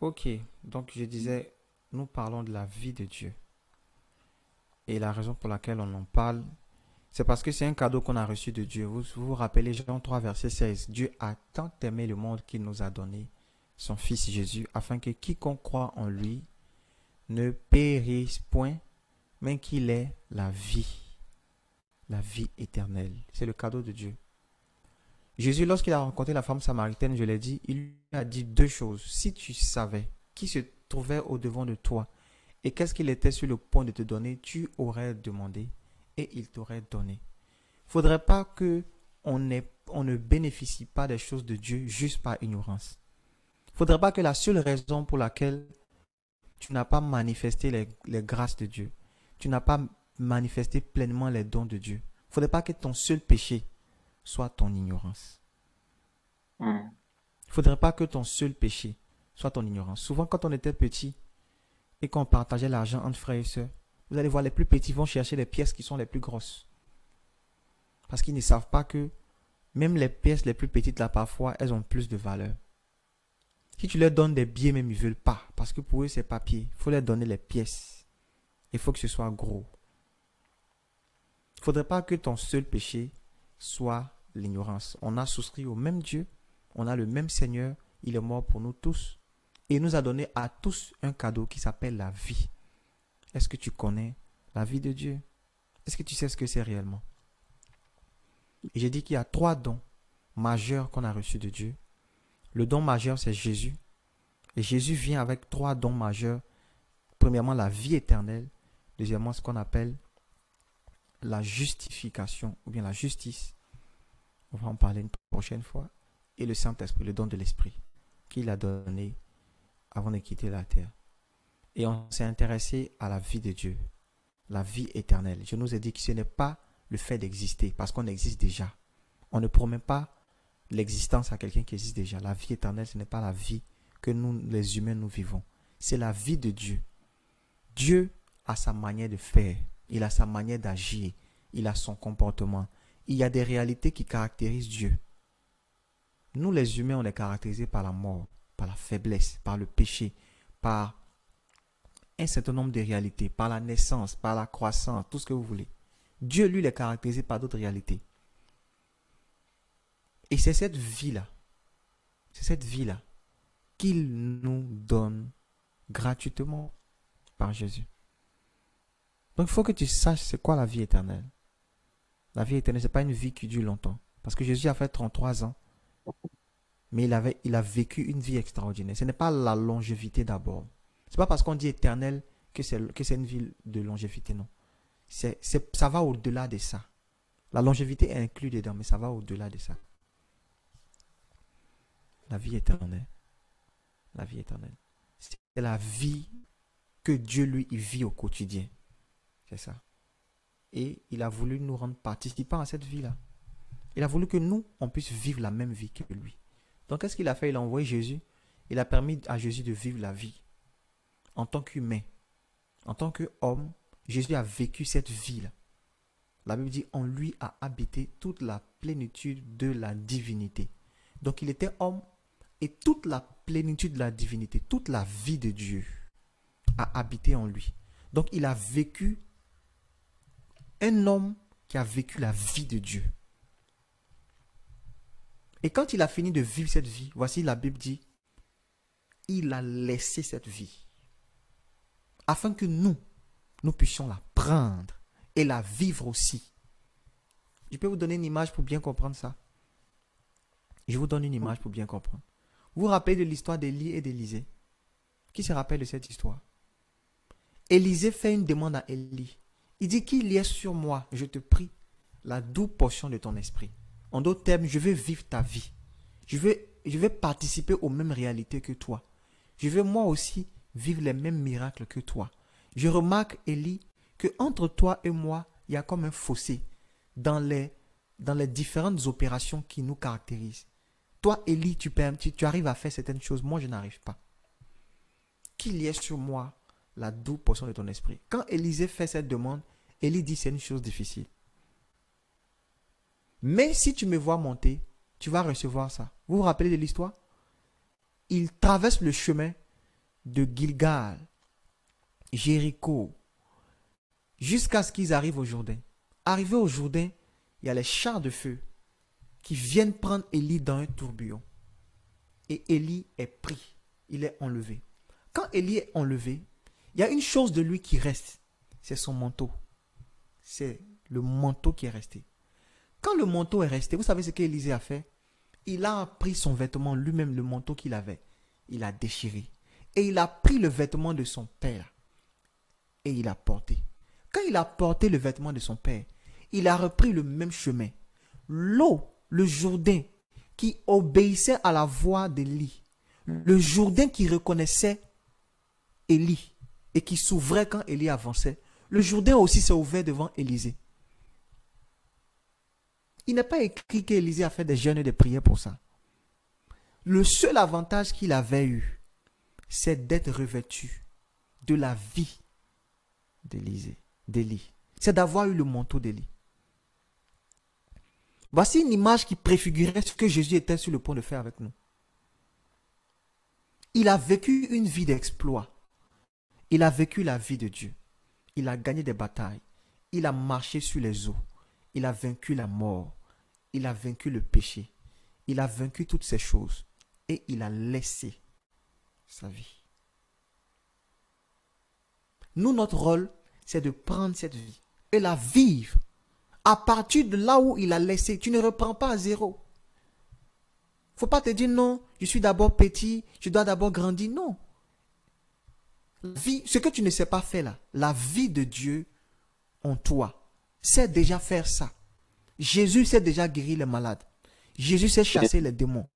Ok, donc je disais, nous parlons de la vie de Dieu. Et la raison pour laquelle on en parle, c'est parce que c'est un cadeau qu'on a reçu de Dieu. Vous rappelez Jean 3, verset 16. Dieu a tant aimé le monde qu'il nous a donné son Fils Jésus, afin que quiconque croit en lui ne périsse point, mais qu'il ait la vie éternelle. C'est le cadeau de Dieu. Jésus, lorsqu'il a rencontré la femme samaritaine, je l'ai dit, il lui a dit deux choses. Si tu savais qui se trouvait au-devant de toi et qu'est-ce qu'il était sur le point de te donner, tu aurais demandé et il t'aurait donné. Il ne faudrait pas que on ne bénéficie pas des choses de Dieu juste par ignorance. Il ne faudrait pas que la seule raison pour laquelle tu n'as pas manifesté les grâces de Dieu, tu n'as pas manifesté pleinement les dons de Dieu, il ne faudrait pas que ton seul péché soit ton ignorance. Hmm. Il ne faudrait pas que ton seul péché soit ton ignorance. Souvent, quand on était petit et qu'on partageait l'argent entre frères et sœurs, vous allez voir, les plus petits vont chercher les pièces qui sont les plus grosses. Parce qu'ils ne savent pas que même les pièces les plus petites, là, parfois, elles ont plus de valeur. Si tu leur donnes des billets, même ils ne veulent pas. Parce que pour eux, c'est papier. Il faut leur donner les pièces. Il faut que ce soit gros. Il ne faudrait pas que ton seul péché soit l'ignorance. On a souscrit au même Dieu. On a le même Seigneur. Il est mort pour nous tous. Et il nous a donné à tous un cadeau qui s'appelle la vie. Est-ce que tu connais la vie de Dieu? Est-ce que tu sais ce que c'est réellement? Et j'ai dit qu'il y a trois dons majeurs qu'on a reçus de Dieu. Le don majeur, c'est Jésus. Et Jésus vient avec trois dons majeurs. Premièrement, la vie éternelle. Deuxièmement, ce qu'on appelle la justification ou bien la justice. On va en parler une prochaine fois. Et le Saint-Esprit, le don de l'Esprit, qu'il a donné avant de quitter la terre. Et on s'est intéressé à la vie de Dieu, la vie éternelle. Je nous ai dit que ce n'est pas le fait d'exister, parce qu'on existe déjà. On ne promet pas l'existence à quelqu'un qui existe déjà. La vie éternelle, ce n'est pas la vie que nous, les humains, nous vivons. C'est la vie de Dieu. Dieu a sa manière de faire, il a sa manière d'agir, il a son comportement. Il y a des réalités qui caractérisent Dieu. Nous, les humains, on est caractérisés par la mort, par la faiblesse, par le péché, par un certain nombre de réalités, par la naissance, par la croissance, tout ce que vous voulez. Dieu, lui, est caractérisé par d'autres réalités. Et c'est cette vie-là qu'il nous donne gratuitement par Jésus. Donc il faut que tu saches c'est quoi la vie éternelle. La vie éternelle, ce n'est pas une vie qui dure longtemps. Parce que Jésus a fait 33 ans, mais il a vécu une vie extraordinaire. Ce n'est pas la longévité d'abord. Ce n'est pas parce qu'on dit éternel que c'est une vie de longévité, non. Ça va au-delà de ça. La longévité est inclue dedans, mais ça va au-delà de ça. La vie éternelle. La vie éternelle. C'est la vie que Dieu, lui, il vit au quotidien. C'est ça. Et il a voulu nous rendre participants à cette vie-là. Il a voulu que nous, on puisse vivre la même vie que lui. Donc, qu'est-ce qu'il a fait? Il a envoyé Jésus. Il a permis à Jésus de vivre la vie en tant qu'humain. En tant qu'homme, Jésus a vécu cette vie-là. La Bible dit, en lui a habité toute la plénitude de la divinité. Donc, il était homme et toute la plénitude de la divinité, toute la vie de Dieu a habité en lui. Donc, il a vécu un homme qui a vécu la vie de Dieu. Et quand il a fini de vivre cette vie, voici la Bible dit, il a laissé cette vie afin que nous puissions la prendre et la vivre aussi. Je peux vous donner une image pour bien comprendre ça. Je vous donne une image pour bien comprendre. Vous vous rappelez de l'histoire d'Élie et d'Élisée? Qui se rappelle de cette histoire? Élisée fait une demande à Élie. Il dit qu'il y ait sur moi, je te prie, la douce portion de ton esprit. En d'autres termes, je veux vivre ta vie. Je vais participer aux mêmes réalités que toi. Je veux moi aussi vivre les mêmes miracles que toi. Je remarque, Élie, que entre toi et moi, il y a comme un fossé dans les différentes opérations qui nous caractérisent. Toi, Élie, tu arrives à faire certaines choses, moi je n'arrive pas. Qu'il y ait sur moi la douce portion de ton esprit. Quand Élisée fait cette demande, Élie dit c'est une chose difficile. Mais si tu me vois monter, tu vas recevoir ça. Vous vous rappelez de l'histoire? Il traverse le chemin de Gilgal, Jéricho, jusqu'à ce qu'ils arrivent au Jourdain. Arrivés au Jourdain, il y a les chars de feu qui viennent prendre Élie dans un tourbillon. Et Élie est pris, il est enlevé. Quand Élie est enlevé, il y a une chose de lui qui reste, c'est son manteau. C'est le manteau qui est resté. Quand le manteau est resté, vous savez ce qu'Élisée a fait? Il a pris son vêtement, lui-même le manteau qu'il avait, il a déchiré. Et il a pris le vêtement de son père et il a porté. Quand il a porté le vêtement de son père, il a repris le même chemin. L'eau, le Jourdain, qui obéissait à la voix d'Élie, le Jourdain qui reconnaissait Élie et qui s'ouvrait quand Élie avançait, le Jourdain aussi s'est ouvert devant Élisée. Il n'est pas écrit qu'Élisée a fait des jeûnes et des prières pour ça. Le seul avantage qu'il avait eu, c'est d'être revêtu de la vie d'Élie. C'est d'avoir eu le manteau d'Élie. Voici une image qui préfigurait ce que Jésus était sur le point de faire avec nous. Il a vécu une vie d'exploit. Il a vécu la vie de Dieu. Il a gagné des batailles. Il a marché sur les eaux. Il a vaincu la mort. Il a vaincu le péché. Il a vaincu toutes ces choses. Et il a laissé sa vie. Nous, notre rôle, c'est de prendre cette vie et la vivre. À partir de là où il a laissé, tu ne reprends pas à zéro. Faut pas te dire non, je suis d'abord petit, je dois d'abord grandir. Non. Vie, ce que tu ne sais pas faire là, la vie de Dieu en toi, sait déjà faire ça. Jésus sait déjà guérir les malades. Jésus sait chasser les démons.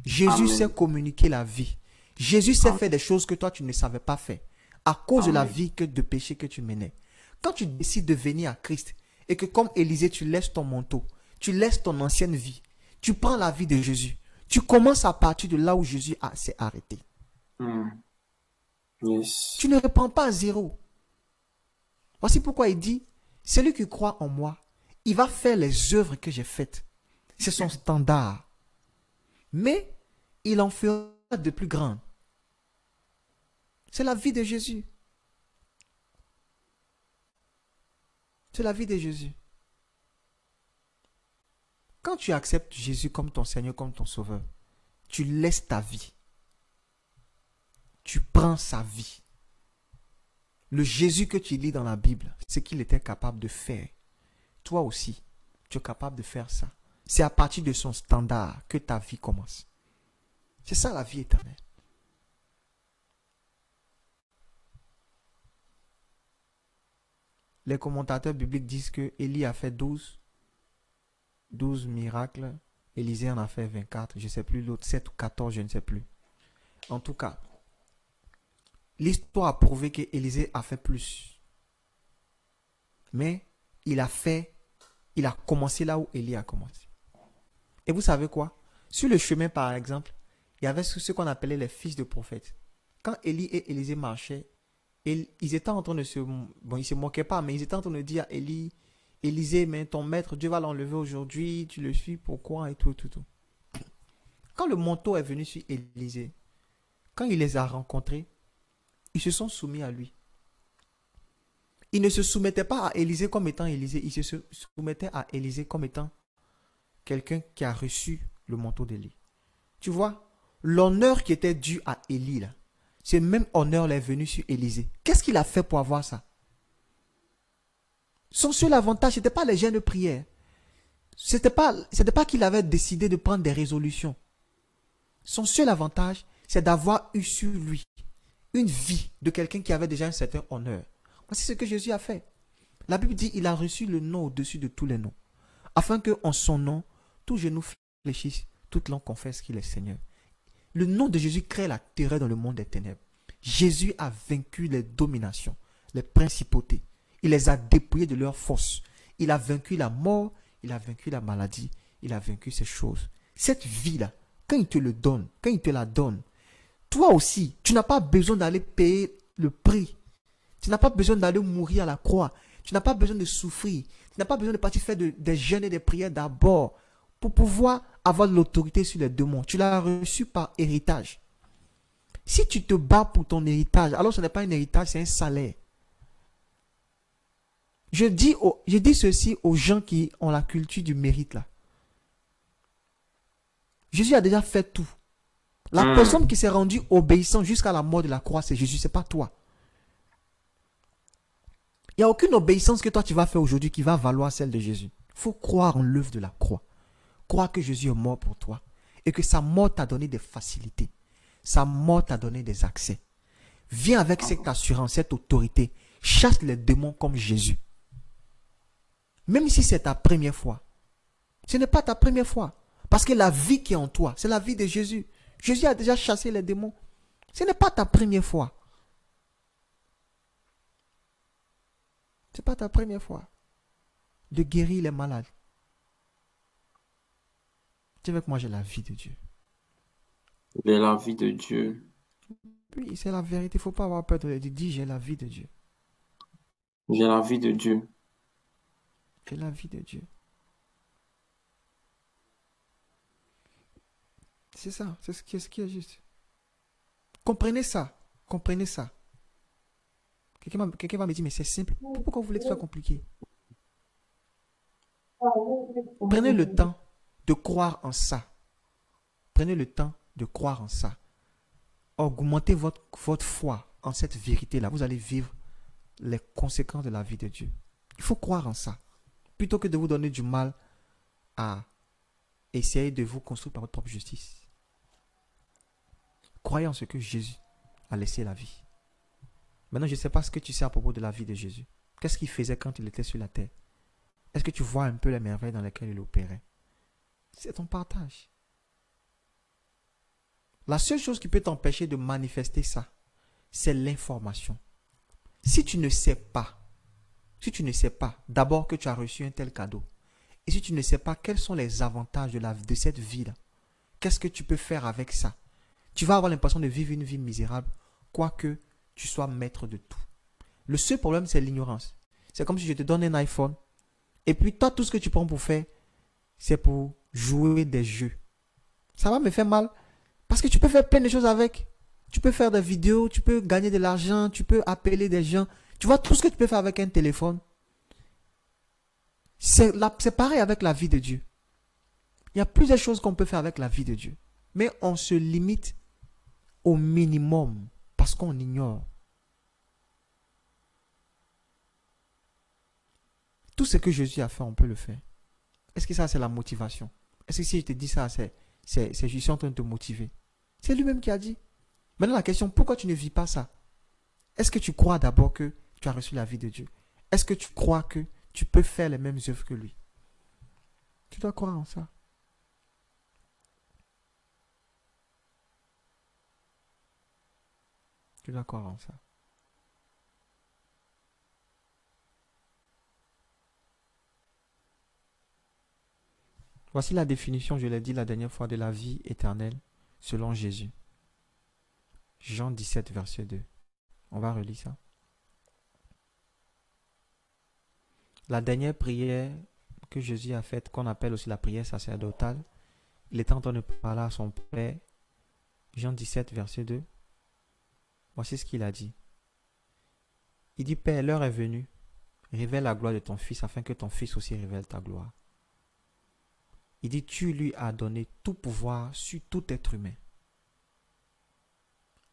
Jésus sait communiquer la vie. Jésus sait faire des choses que toi tu ne savais pas faire à cause de la vie de péché que tu menais. Quand tu décides de venir à Christ et que comme Élisée tu laisses ton manteau, tu laisses ton ancienne vie, tu prends la vie de Jésus, tu commences à partir de là où Jésus s'est arrêté. Yes. Tu ne reprends pas à zéro. Voici pourquoi il dit, celui qui croit en moi, il va faire les œuvres que j'ai faites. C'est son standard. Mais il en fera de plus grandes. C'est la vie de Jésus. C'est la vie de Jésus. Quand tu acceptes Jésus comme ton Seigneur, comme ton Sauveur, tu laisses ta vie. Tu prends sa vie. Le Jésus que tu lis dans la Bible, ce qu'il était capable de faire, toi aussi, tu es capable de faire ça. C'est à partir de son standard que ta vie commence. C'est ça la vie éternelle. Les commentateurs bibliques disent que Élie a fait 12 miracles. Élisée en a fait 24. Je ne sais plus l'autre, 7 ou 14, je ne sais plus. En tout cas, l'histoire a prouvé qu'Élisée a fait plus. Mais il a commencé là où Élie a commencé. Et vous savez quoi? Sur le chemin, par exemple, il y avait ce qu'on appelait les fils de prophètes. Quand Élie et Élisée marchaient, ils étaient en train de se... Bon, ils ne se moquaient pas, mais ils étaient en train de dire à Élisée, mais ton maître, Dieu va l'enlever aujourd'hui, tu le suis, pourquoi? Et tout. Quand le manteau est venu sur Élisée, quand il les a rencontrés, ils se sont soumis à lui. Ils ne se soumettaient pas à Élisée comme étant Élisée, ils se soumettaient à Élisée comme étant quelqu'un qui a reçu le manteau d'Élie. Tu vois, l'honneur qui était dû à Élie, là, ce même honneur est venu sur Élisée. Qu'est-ce qu'il a fait pour avoir ça? Son seul avantage, ce n'était pas les jeûnes de prière. Ce n'était pas qu'il avait décidé de prendre des résolutions. Son seul avantage, c'est d'avoir eu sur lui une vie de quelqu'un qui avait déjà un certain honneur. Voici ce que Jésus a fait. La Bible dit il a reçu le nom au-dessus de tous les noms, afin qu'en son nom, tout genou fléchisse, toute langue confesse qu'il est Seigneur. Le nom de Jésus crée la terreur dans le monde des ténèbres. Jésus a vaincu les dominations, les principautés. Il les a dépouillés de leur force. Il a vaincu la mort, il a vaincu la maladie, il a vaincu ces choses. Cette vie-là, quand il te le donne, quand il te la donne, toi aussi, tu n'as pas besoin d'aller payer le prix. Tu n'as pas besoin d'aller mourir à la croix. Tu n'as pas besoin de souffrir. Tu n'as pas besoin de partir faire des jeûnes et des prières d'abord pour pouvoir avoir l'autorité sur les démons. Tu l'as reçu par héritage. Si tu te bats pour ton héritage, alors ce n'est pas un héritage, c'est un salaire. Je dis ceci aux gens qui ont la culture du mérite là. Jésus a déjà fait tout. La personne qui s'est rendue obéissante jusqu'à la mort de la croix, c'est Jésus, c'est pas toi. Il n'y a aucune obéissance que toi tu vas faire aujourd'hui qui va valoir celle de Jésus. Il faut croire en l'œuvre de la croix. Croire que Jésus est mort pour toi et que sa mort t'a donné des facilités. Sa mort t'a donné des accès. Viens avec cette assurance, cette autorité. Chasse les démons comme Jésus. Même si c'est ta première fois. Ce n'est pas ta première fois. Parce que la vie qui est en toi, c'est la vie de Jésus. Jésus a déjà chassé les démons. Ce n'est pas ta première fois. Ce n'est pas ta première fois de guérir les malades. Dis avec moi, j'ai la vie de Dieu. J'ai la vie de Dieu. Oui, c'est la vérité. Il ne faut pas avoir peur de le dire. Dis, j'ai la vie de Dieu. J'ai la vie de Dieu. J'ai la vie de Dieu. C'est ça. C'est ce qui est juste. Comprenez ça. Comprenez ça. Quelqu'un va me dire, mais c'est simple. Pourquoi vous voulez que ce soit compliqué? Prenez le temps de croire en ça. Prenez le temps de croire en ça. Augmentez votre foi en cette vérité-là. Vous allez vivre les conséquences de la vie de Dieu. Il faut croire en ça. Plutôt que de vous donner du mal à essayer de vous construire par votre propre justice. Croyez en ce que Jésus a laissé la vie. Maintenant, je ne sais pas ce que tu sais à propos de la vie de Jésus. Qu'est-ce qu'il faisait quand il était sur la terre? Est-ce que tu vois un peu les merveilles dans lesquelles il opérait? C'est ton partage. La seule chose qui peut t'empêcher de manifester ça, c'est l'information. Si tu ne sais pas, d'abord que tu as reçu un tel cadeau, et si tu ne sais pas quels sont les avantages de cette vie-là, qu'est-ce que tu peux faire avec ça? Tu vas avoir l'impression de vivre une vie misérable, quoique tu sois maître de tout. Le seul problème, c'est l'ignorance. C'est comme si je te donne un iPhone, et puis toi, tout ce que tu prends pour faire, c'est pour jouer des jeux. Ça va me faire mal, parce que tu peux faire plein de choses avec. Tu peux faire des vidéos, tu peux gagner de l'argent, tu peux appeler des gens. Tu vois tout ce que tu peux faire avec un téléphone. C'est pareil avec la vie de Dieu. Il y a plusieurs choses qu'on peut faire avec la vie de Dieu. Mais on se limite au minimum parce qu'on ignore. Tout ce que Jésus a fait, on peut le faire. Est-ce que ça, c'est la motivation? Est-ce que si je te dis ça, c'est je suis en train de te motiver? C'est lui-même qui a dit. Maintenant, la question, pourquoi tu ne vis pas ça? Est-ce que tu crois d'abord que tu as reçu la vie de Dieu? Est-ce que tu crois que tu peux faire les mêmes œuvres que lui? Tu dois croire en ça. Tu dois croire en ça. Voici la définition, je l'ai dit la dernière fois, de la vie éternelle selon Jésus. Jean 17, verset 2. On va relire ça. La dernière prière que Jésus a faite, qu'on appelle aussi la prière sacerdotale, il était en train de parler à son Père. Jean 17, verset 2. Voici ce qu'il a dit. Il dit, Père, l'heure est venue. Révèle la gloire de ton Fils afin que ton Fils aussi révèle ta gloire. Il dit, tu lui as donné tout pouvoir sur tout être humain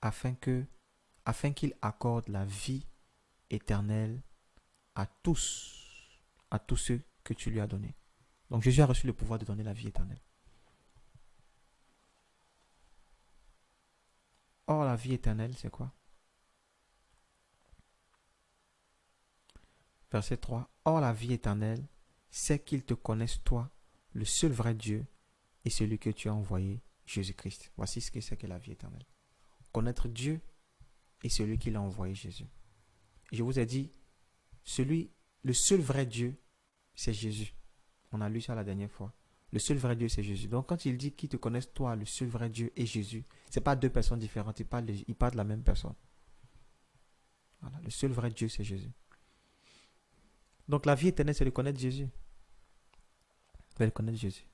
afin qu'il accorde la vie éternelle à tous ceux que tu lui as donnés. Donc Jésus a reçu le pouvoir de donner la vie éternelle. Or, la vie éternelle, c'est quoi? Verset 3. Or, la vie éternelle, c'est qu'ils te connaissent, toi, le seul vrai Dieu, et celui que tu as envoyé, Jésus-Christ. Voici ce que c'est que la vie éternelle. Connaître Dieu et celui qui l'a envoyé, Jésus. Et je vous ai dit, le seul vrai Dieu, c'est Jésus. On a lu ça la dernière fois. Le seul vrai Dieu, c'est Jésus. Donc quand il dit qu'ils te connaissent, toi, le seul vrai Dieu et Jésus, ce n'est pas deux personnes différentes, il parle de la même personne. Voilà, le seul vrai Dieu, c'est Jésus. Donc la vie éternelle, c'est de connaître Jésus. De connaître Jésus.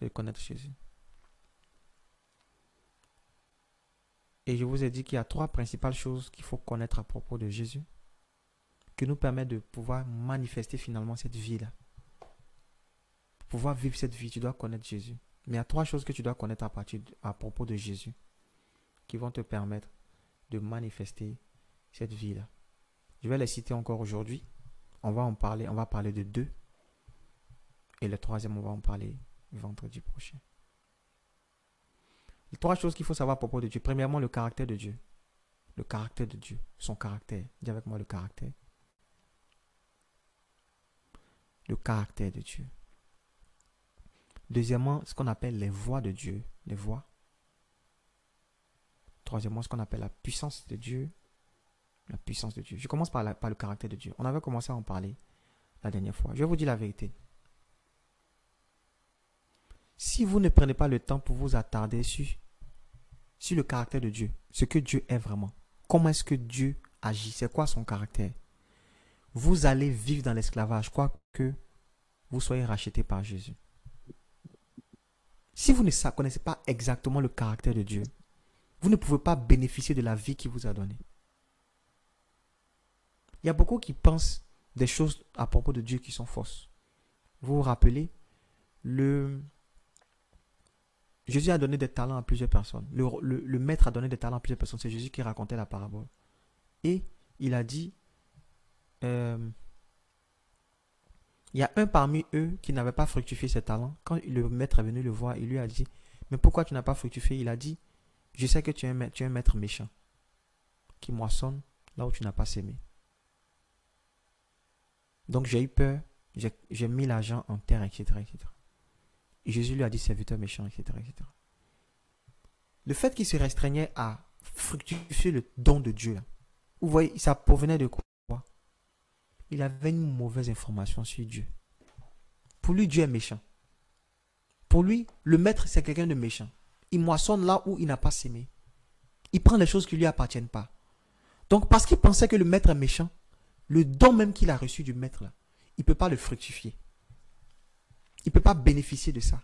De connaître Jésus. Et je vous ai dit qu'il y a 3 principales choses qu'il faut connaître à propos de Jésus qui nous permettent de pouvoir manifester finalement cette vie-là. Pour pouvoir vivre cette vie, tu dois connaître Jésus. Mais il y a 3 choses que tu dois connaître à propos de Jésus qui vont te permettre de manifester cette vie-là. Je vais les citer encore aujourd'hui. On va parler de 2. Et le 3e, on va en parler vendredi prochain. Les 3 choses qu'il faut savoir à propos de Dieu. Premièrement, le caractère de Dieu. Le caractère de Dieu. Son caractère. Dis avec moi le caractère. Le caractère de Dieu. Deuxièmement, ce qu'on appelle les voies de Dieu. Les voies. Troisièmement, ce qu'on appelle la puissance de Dieu. La puissance de Dieu. Je commence par le caractère de Dieu. On avait commencé à en parler la dernière fois. Je vais vous dire la vérité. Si vous ne prenez pas le temps pour vous attarder sur le caractère de Dieu, ce que Dieu est vraiment, comment est-ce que Dieu agit, c'est quoi son caractère, vous allez vivre dans l'esclavage, quoique vous soyez racheté par Jésus. Si vous ne connaissez pas exactement le caractère de Dieu, vous ne pouvez pas bénéficier de la vie qu'il vous a donnée. Il y a beaucoup qui pensent des choses à propos de Dieu qui sont fausses. Vous vous rappelez, Jésus a donné des talents à plusieurs personnes. Le maître a donné des talents à plusieurs personnes. C'est Jésus qui racontait la parabole. Et il a dit, il y a un parmi eux qui n'avait pas fructifié ses talents. Quand le maître est venu le voir, il lui a dit, mais pourquoi tu n'as pas fructifié? Il a dit, je sais que tu es un maître méchant qui moissonne là où tu n'as pas sémé. Donc j'ai eu peur, j'ai mis l'argent en terre, etc., etc. Et Jésus lui a dit, serviteur méchant, etc., etc. Le fait qu'il se restreignait à fructifier le don de Dieu, là, vous voyez, ça provenait de quoi? Il avait une mauvaise information sur Dieu. Pour lui, Dieu est méchant. Pour lui, le maître, c'est quelqu'un de méchant. Il moissonne là où il n'a pas sémé. Il prend les choses qui ne lui appartiennent pas. Donc, parce qu'il pensait que le maître est méchant, le don même qu'il a reçu du maître, là, il ne peut pas le fructifier. Il ne peut pas bénéficier de ça.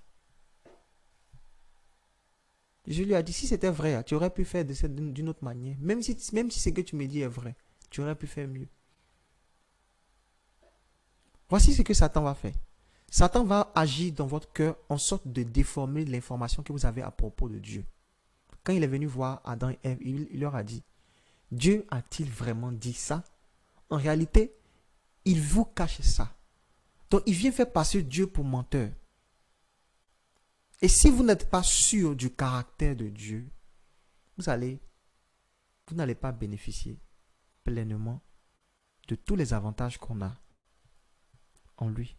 Je lui ai dit, si c'était vrai, tu aurais pu faire d'une autre manière. Même si ce que tu me dis est vrai, tu aurais pu faire mieux. Voici ce que Satan va faire. Satan va agir dans votre cœur en sorte de déformer l'information que vous avez à propos de Dieu. Quand il est venu voir Adam et Ève, il leur a dit, Dieu a-t-il vraiment dit ça? En réalité, il vous cache ça. Donc, il vient faire passer Dieu pour menteur. Et si vous n'êtes pas sûr du caractère de Dieu, vous n'allez pas bénéficier pleinement de tous les avantages qu'on a en lui.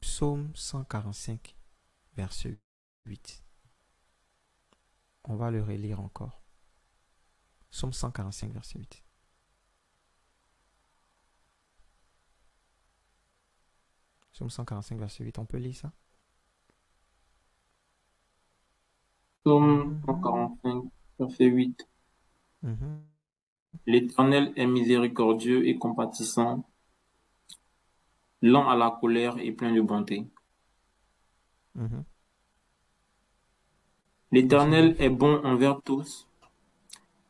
Psaume 145, verset 8. On va le relire encore. Psaume 145, verset 8. Psaume 145, verset 8. On peut lire ça? Psaume 145, verset 8. Mhm. L'Éternel est miséricordieux et compatissant, lent à la colère et plein de bonté. Mhm. L'Éternel est bon envers tous,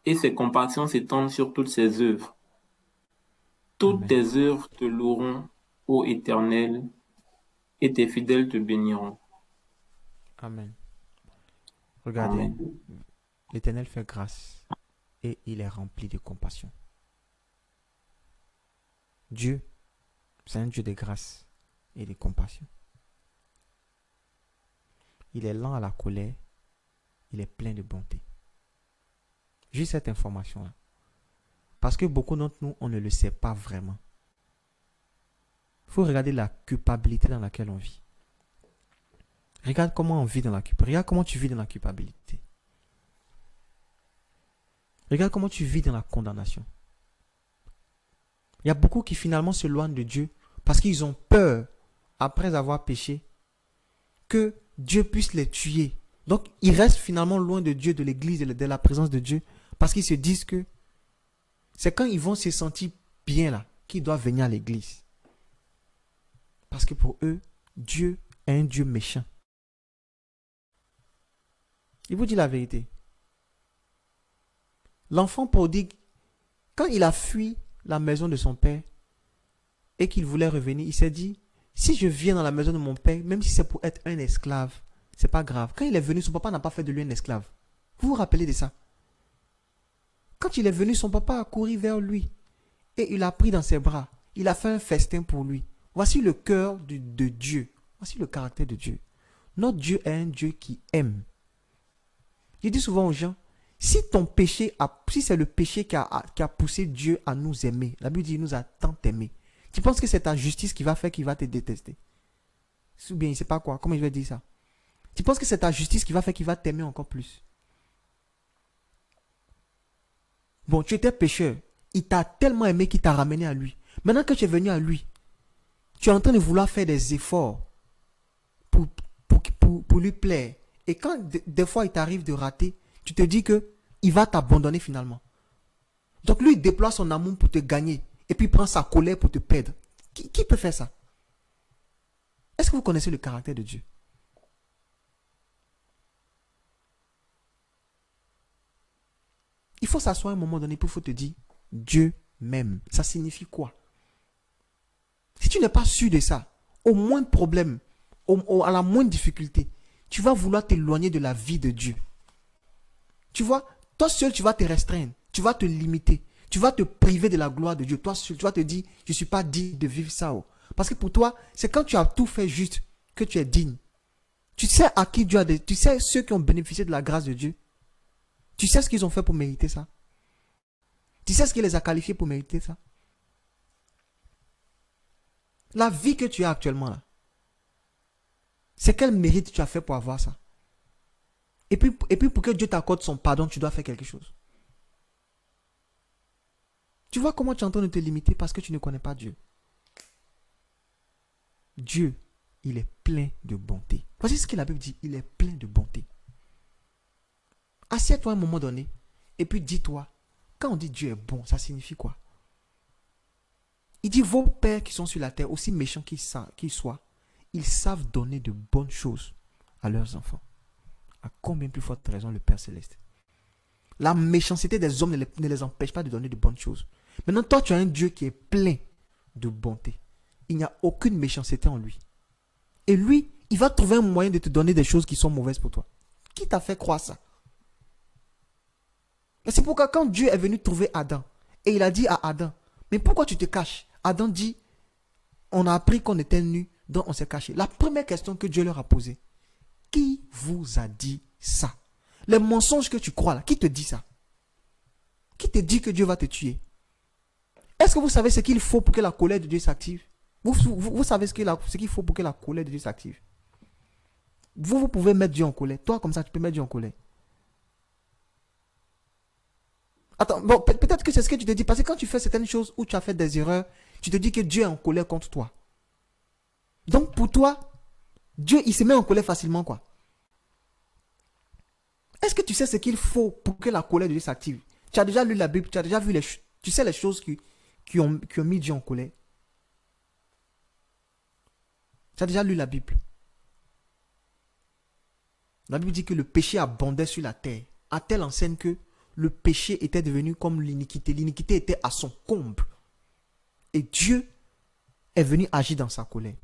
et ses compassions s'étendent sur toutes ses œuvres. Toutes Amen. tes œuvres te loueront, ô Éternel, et tes fidèles te béniront. Amen. Regardez, Amen. l'Éternel fait grâce et il est rempli de compassion. Dieu, c'est un Dieu de grâce et de compassion. Il est lent à la colère, il est plein de bonté. Juste cette information-là. Parce que beaucoup d'entre nous, on ne le sait pas vraiment. Il faut regarder la culpabilité dans laquelle on vit. Regarde comment on vit dans la culpabilité. Regarde comment tu vis dans la culpabilité. Regarde comment tu vis dans la condamnation. Il y a beaucoup qui finalement s'éloignent de Dieu parce qu'ils ont peur, après avoir péché, que Dieu puisse les tuer. Donc, ils restent finalement loin de Dieu, de l'église, de la présence de Dieu, parce qu'ils se disent que c'est quand ils vont se sentir bien là qu'ils doivent venir à l'église. Parce que pour eux, Dieu est un Dieu méchant. Il vous dit la vérité. L'enfant prodigue, quand il a fui la maison de son père et qu'il voulait revenir, il s'est dit, si je viens dans la maison de mon père, même si c'est pour être un esclave, c'est pas grave. Quand il est venu, son papa n'a pas fait de lui un esclave. Vous vous rappelez de ça? Quand il est venu, son papa a couru vers lui et il l'a pris dans ses bras. Il a fait un festin pour lui. Voici le cœur de Dieu. Voici le caractère de Dieu. Notre Dieu est un Dieu qui aime. Je dis souvent aux gens, si c'est le péché qui a poussé Dieu à nous aimer, la Bible dit qu'il nous a tant aimés. Tu penses que c'est ta justice qui va faire qu'il va te détester? Ou bien, il ne sait pas quoi. Comment je vais dire ça? Tu penses que c'est ta justice qui va faire qu'il va t'aimer encore plus? Bon, tu étais pécheur. Il t'a tellement aimé qu'il t'a ramené à lui. Maintenant que tu es venu à lui, tu es en train de vouloir faire des efforts pour lui plaire. Et quand des fois il t'arrive de rater, tu te dis qu'il va t'abandonner finalement. Donc lui, il déploie son amour pour te gagner. Et puis il prend sa colère pour te perdre. Qui peut faire ça? Est-ce que vous connaissez le caractère de Dieu? Il faut s'asseoir à un moment donné, puis il faut te dire, Dieu m'aime. Ça signifie quoi? Si tu n'es pas sûr de ça, au moindre problème, à la moindre difficulté, tu vas vouloir t'éloigner de la vie de Dieu. Tu vois, toi seul, tu vas te restreindre, tu vas te limiter, tu vas te priver de la gloire de Dieu. Toi seul, tu vas te dire, je ne suis pas digne de vivre ça. Oh. Parce que pour toi, c'est quand tu as tout fait juste que tu es digne. Tu sais à qui Dieu a tu sais ceux qui ont bénéficié de la grâce de Dieu. Tu sais ce qu'ils ont fait pour mériter ça. Tu sais ce qui les a qualifiés pour mériter ça. La vie que tu as actuellement là, c'est quel mérite tu as fait pour avoir ça? Et puis pour que Dieu t'accorde son pardon, tu dois faire quelque chose. Tu vois comment tu es en train de te limiter parce que tu ne connais pas Dieu. Dieu, il est plein de bonté. Voici ce que la Bible dit, il est plein de bonté. Assieds-toi à un moment donné et puis dis-toi, quand on dit Dieu est bon, ça signifie quoi? Il dit, vos pères qui sont sur la terre, aussi méchants qu'ils soient, ils savent donner de bonnes choses à leurs enfants. À combien plus forte raison le Père Céleste? La méchanceté des hommes ne les empêche pas de donner de bonnes choses. Maintenant, toi, tu as un Dieu qui est plein de bonté. Il n'y a aucune méchanceté en lui. Et lui, il va trouver un moyen de te donner des choses qui sont mauvaises pour toi. Qui t'a fait croire ça? Et c'est pourquoi quand Dieu est venu trouver Adam, et il a dit à Adam, mais pourquoi tu te caches? Adam dit, on a appris qu'on était nus, donc on s'est caché. La première question que Dieu leur a posée, qui vous a dit ça? Les mensonges que tu crois là, qui te dit ça? Qui te dit que Dieu va te tuer? Est-ce que vous savez ce qu'il faut pour que la colère de Dieu s'active? Vous savez ce qu'il faut pour que la colère de Dieu s'active? Vous pouvez mettre Dieu en colère. Toi, comme ça, tu peux mettre Dieu en colère. Attends, bon, peut-être que c'est ce que tu te dis. Parce que quand tu fais certaines choses où tu as fait des erreurs, tu te dis que Dieu est en colère contre toi. Donc pour toi, Dieu, il se met en colère facilement, quoi. Est-ce que tu sais ce qu'il faut pour que la colère de Dieu s'active? Tu as déjà lu la Bible, tu as déjà vu tu sais les choses qui ont mis Dieu en colère. Tu as déjà lu la Bible. La Bible dit que le péché abondait sur la terre, à telle enseigne que le péché était devenu comme l'iniquité. L'iniquité était à son comble. Et Dieu est venu agir dans sa colère.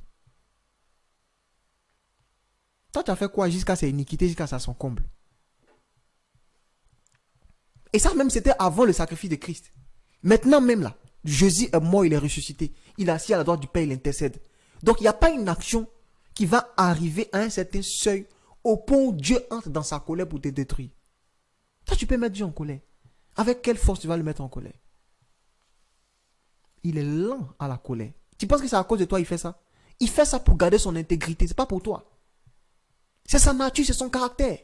Toi, tu as fait quoi jusqu'à ces iniquités, jusqu'à son comble? Et ça même, c'était avant le sacrifice de Christ. Maintenant même là, Jésus est mort, il est ressuscité. Il est assis à la droite du Père, il intercède. Donc, il n'y a pas une action qui va arriver à un certain seuil au point où Dieu entre dans sa colère pour te détruire. Toi, tu peux mettre Dieu en colère. Avec quelle force tu vas le mettre en colère? Il est lent à la colère. Tu penses que c'est à cause de toi qu'il fait ça? Il fait ça pour garder son intégrité. Ce n'est pas pour toi. C'est sa nature, c'est son caractère.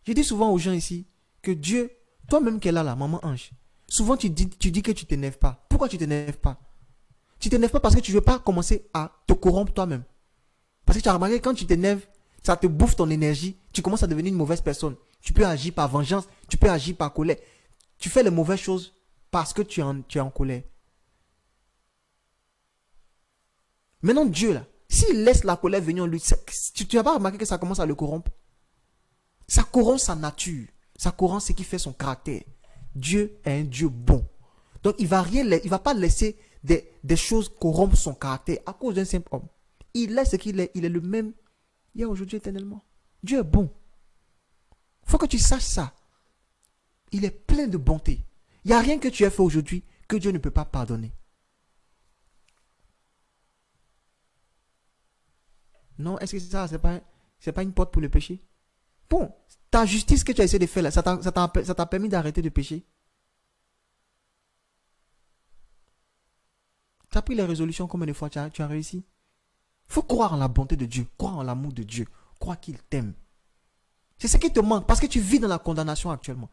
Je dis souvent aux gens ici que Dieu, toi-même qui es là, maman ange, souvent tu dis que tu ne t'énerves pas. Pourquoi tu ne t'énerves pas? Tu ne t'énerves pas parce que tu ne veux pas commencer à te corrompre toi-même. Parce que tu as remarqué, quand tu t'énerves, ça te bouffe ton énergie, tu commences à devenir une mauvaise personne. Tu peux agir par vengeance, tu peux agir par colère. Tu fais les mauvaises choses parce que tu es en colère. Maintenant, Dieu, là, s'il laisse la colère venir en lui, tu n'as pas remarqué que ça commence à le corrompre? Ça corrompt sa nature. Ça corrompt ce qui fait son caractère. Dieu est un Dieu bon. Donc, il ne va pas laisser des choses corrompre son caractère à cause d'un simple homme. Il laisse ce qu'il est. Il est le même hier, aujourd'hui, éternellement. Dieu est bon. Il faut que tu saches ça. Il est plein de bonté. Il n'y a rien que tu aies fait aujourd'hui que Dieu ne peut pas pardonner. Non, est-ce que ça, c'est pas une porte pour le péché? Bon, ta justice que tu as essayé de faire là, ça t'a permis d'arrêter de pécher? Tu as pris les résolutions combien de fois tu as réussi? Il faut croire en la bonté de Dieu, croire en l'amour de Dieu, croire qu'il t'aime. C'est ce qui te manque parce que tu vis dans la condamnation actuellement.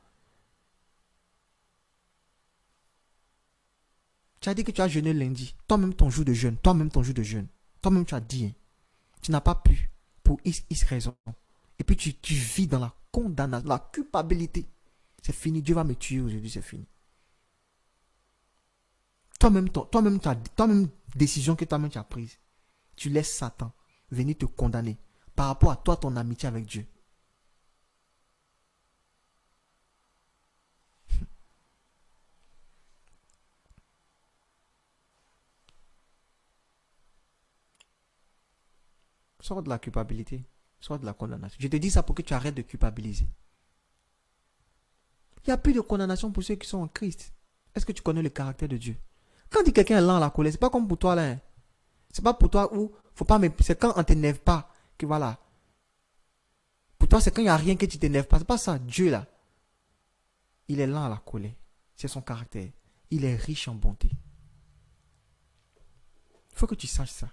Tu as dit que tu as jeûné lundi. Toi-même ton jour de jeûne. Toi-même ton jour de jeûne. Toi-même tu as dit. Hein, tu n'as pas pu pour X raison. Et puis tu vis dans la condamnation, la culpabilité. C'est fini. Dieu va me tuer aujourd'hui. C'est fini. Toi-même décision que toi-même tu as prise. Tu laisses Satan venir te condamner par rapport à toi, ton amitié avec Dieu. Sors de la culpabilité, sors de la condamnation. Je te dis ça pour que tu arrêtes de culpabiliser. Il n'y a plus de condamnation pour ceux qui sont en Christ. Est-ce que tu connais le caractère de Dieu? Quand dit quelqu'un est lent à la colère, c'est pas comme pour toi là. Hein. C'est pas pour toi où faut pas, c'est quand on t'énerve pas que voilà. Pour toi, c'est quand il n'y a rien que tu t'énerves pas. C'est pas ça. Dieu là, il est lent à la colère. C'est son caractère. Il est riche en bonté. Il faut que tu saches ça.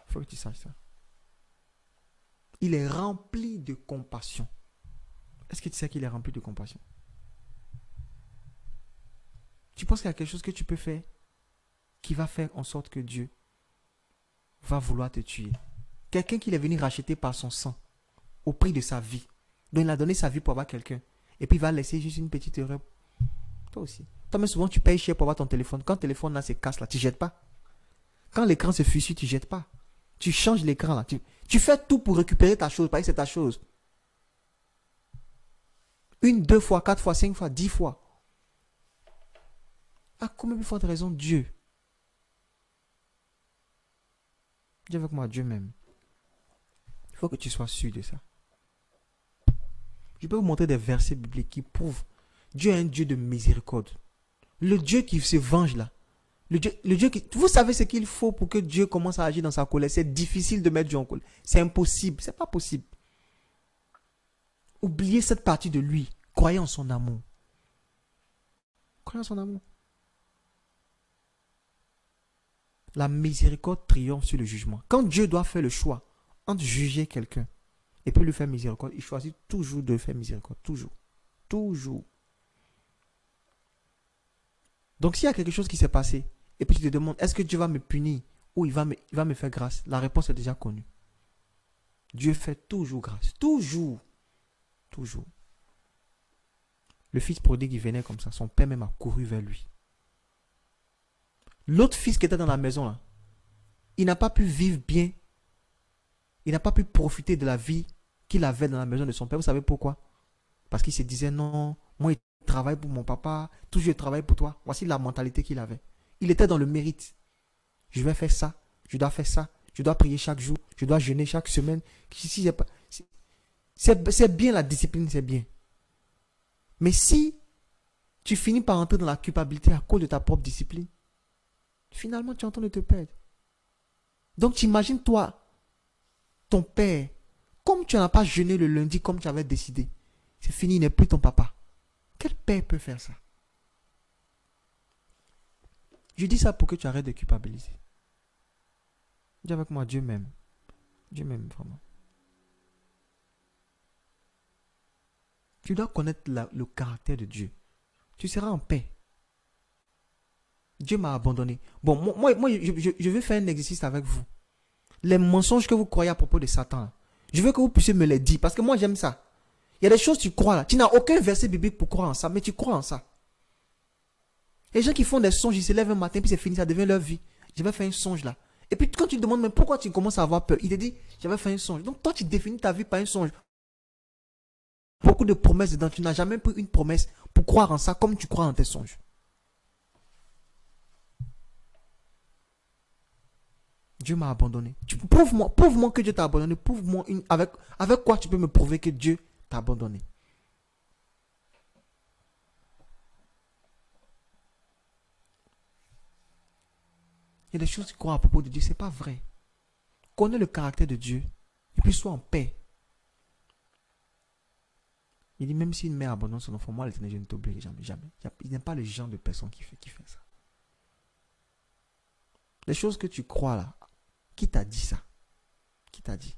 Il faut que tu saches ça. Il est rempli de compassion. Est-ce que tu sais qu'il est rempli de compassion? Tu penses qu'il y a quelque chose que tu peux faire qui va faire en sorte que Dieu va vouloir te tuer? Quelqu'un qu'il est venu racheter par son sang au prix de sa vie. Donc il a donné sa vie pour avoir quelqu'un. Et puis il va laisser juste une petite erreur. Toi aussi. Toi-même souvent tu payes cher pour avoir ton téléphone. Quand le téléphone là se casse là, tu ne jettes pas. Quand l'écran se fissure, tu ne jettes pas. Tu changes l'écran là. Tu fais tout pour récupérer ta chose. Parce que c'est ta chose. 1, 2 fois, 4 fois, 5 fois, 10 fois. À combien de fois de raison Dieu? Dis avec moi, Dieu m'aime. Il faut que tu sois sûr de ça. Je peux vous montrer des versets bibliques qui prouvent Dieu est un Dieu de miséricorde. Le Dieu qui se venge là. Le Dieu qui... Vous savez ce qu'il faut pour que Dieu commence à agir dans sa colère. C'est difficile de mettre Dieu en colère. C'est impossible. C'est pas possible. Oubliez cette partie de lui. Croyez en son amour. Croyez en son amour. La miséricorde triomphe sur le jugement. Quand Dieu doit faire le choix entre juger quelqu'un et puis lui faire miséricorde, il choisit toujours de faire miséricorde. Toujours. Toujours. Donc s'il y a quelque chose qui s'est passé et puis tu te demandes, est-ce que Dieu va me punir ou il va me faire grâce? La réponse est déjà connue. Dieu fait toujours grâce. Toujours. Toujours. Le fils prodigue, il venait comme ça. Son père même a couru vers lui. L'autre fils qui était dans la maison, là, il n'a pas pu vivre bien. Il n'a pas pu profiter de la vie qu'il avait dans la maison de son père. Vous savez pourquoi? Parce qu'il se disait, non, moi, je travaille pour mon papa, toujours je travaille pour toi. Voici la mentalité qu'il avait. Il était dans le mérite. Je vais faire ça, je dois faire ça, je dois prier chaque jour, je dois jeûner chaque semaine. C'est bien la discipline, c'est bien. Mais si tu finis par entrer dans la culpabilité à cause de ta propre discipline, finalement, tu es en train de te perdre. Donc, tu imagines toi, ton père, comme tu n'as pas jeûné le lundi comme tu avais décidé, c'est fini, il n'est plus ton papa. Quel père peut faire ça? Je dis ça pour que tu arrêtes de culpabiliser. Dis avec moi, Dieu m'aime. Dieu m'aime vraiment. Tu dois connaître le caractère de Dieu. Tu seras en paix. Dieu m'a abandonné. Bon, moi je vais faire un exercice avec vous. Les mensonges que vous croyez à propos de Satan, je veux que vous puissiez me les dire. Parce que moi, j'aime ça. Il y a des choses que tu crois là. Tu n'as aucun verset biblique pour croire en ça, mais tu crois en ça. Les gens qui font des songes, ils se lèvent un matin, puis c'est fini, ça devient leur vie. Je vais faire un songe là. Et puis quand tu te demandes même pourquoi tu commences à avoir peur, il te dit, j'avais fait un songe. Donc toi, tu définis ta vie par un songe. Beaucoup de promesses dedans, tu n'as jamais pris une promesse pour croire en ça comme tu crois en tes songes. Dieu m'a abandonné. Prouve-moi que Dieu t'a abandonné. Prouve-moi avec quoi tu peux me prouver que Dieu t'a abandonné. Il y a des choses que tu crois à propos de Dieu, c'est pas vrai. Connais le caractère de Dieu et puis sois en paix. Il dit, même si une mère abandonne son enfant, moi, l'Éternel, je ne t'oublierai jamais, jamais. Il n'est pas le genre de personne qui fait ça. Les choses que tu crois là, qui t'a dit ça? Qui t'a dit?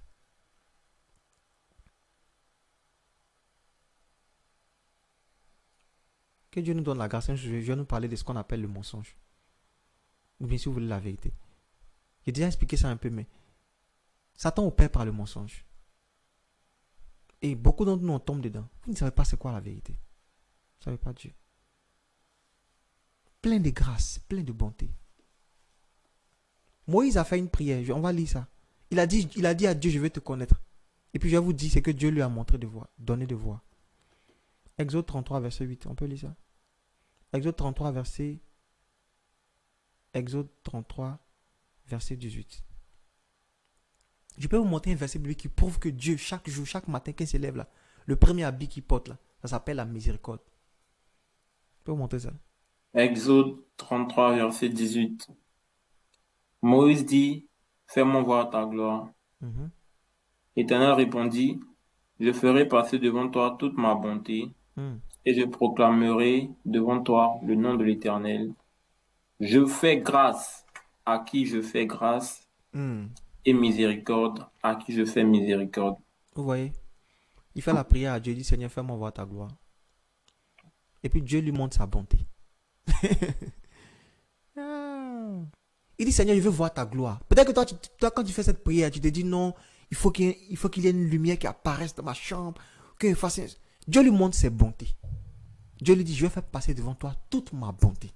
Que Dieu nous donne la grâce. Je vais nous parler de ce qu'on appelle le mensonge. Ou bien si vous voulez la vérité. J'ai déjà expliqué ça un peu, mais Satan opère par le mensonge. Et beaucoup d'entre nous, on tombe dedans. Vous ne savez pas c'est quoi la vérité. Vous ne savez pas Dieu. Plein de grâce, plein de bonté. Moïse a fait une prière. On va lire ça. Il a dit à Dieu, je vais te connaître. Et puis je vais vous dire, c'est que Dieu lui a montré de voix, donné de voix. Exode 33, verset 8. On peut lire ça. Exode 33, verset 18. Je peux vous montrer un verset biblique qui prouve que Dieu, chaque jour, chaque matin, qu'il se lève là, le premier habit qu'il porte là, ça s'appelle la miséricorde. Je peux vous montrer ça. Exode 33, verset 18. Moïse dit, fais-moi voir ta gloire. L'Éternel répondit, je ferai passer devant toi toute ma bonté et je proclamerai devant toi le nom de l'Éternel. Je fais grâce à qui je fais grâce et miséricorde à qui je fais miséricorde. Vous voyez, il fait la prière à Dieu, il dit, Seigneur, fais-moi voir ta gloire. Et puis Dieu lui montre sa bonté. Il dit, Seigneur, je veux voir ta gloire. Peut-être que toi, quand tu fais cette prière, tu te dis, non, il faut qu'il y ait une lumière qui apparaisse dans ma chambre. Dieu lui montre ses bontés. Dieu lui dit, je vais faire passer devant toi toute ma bonté.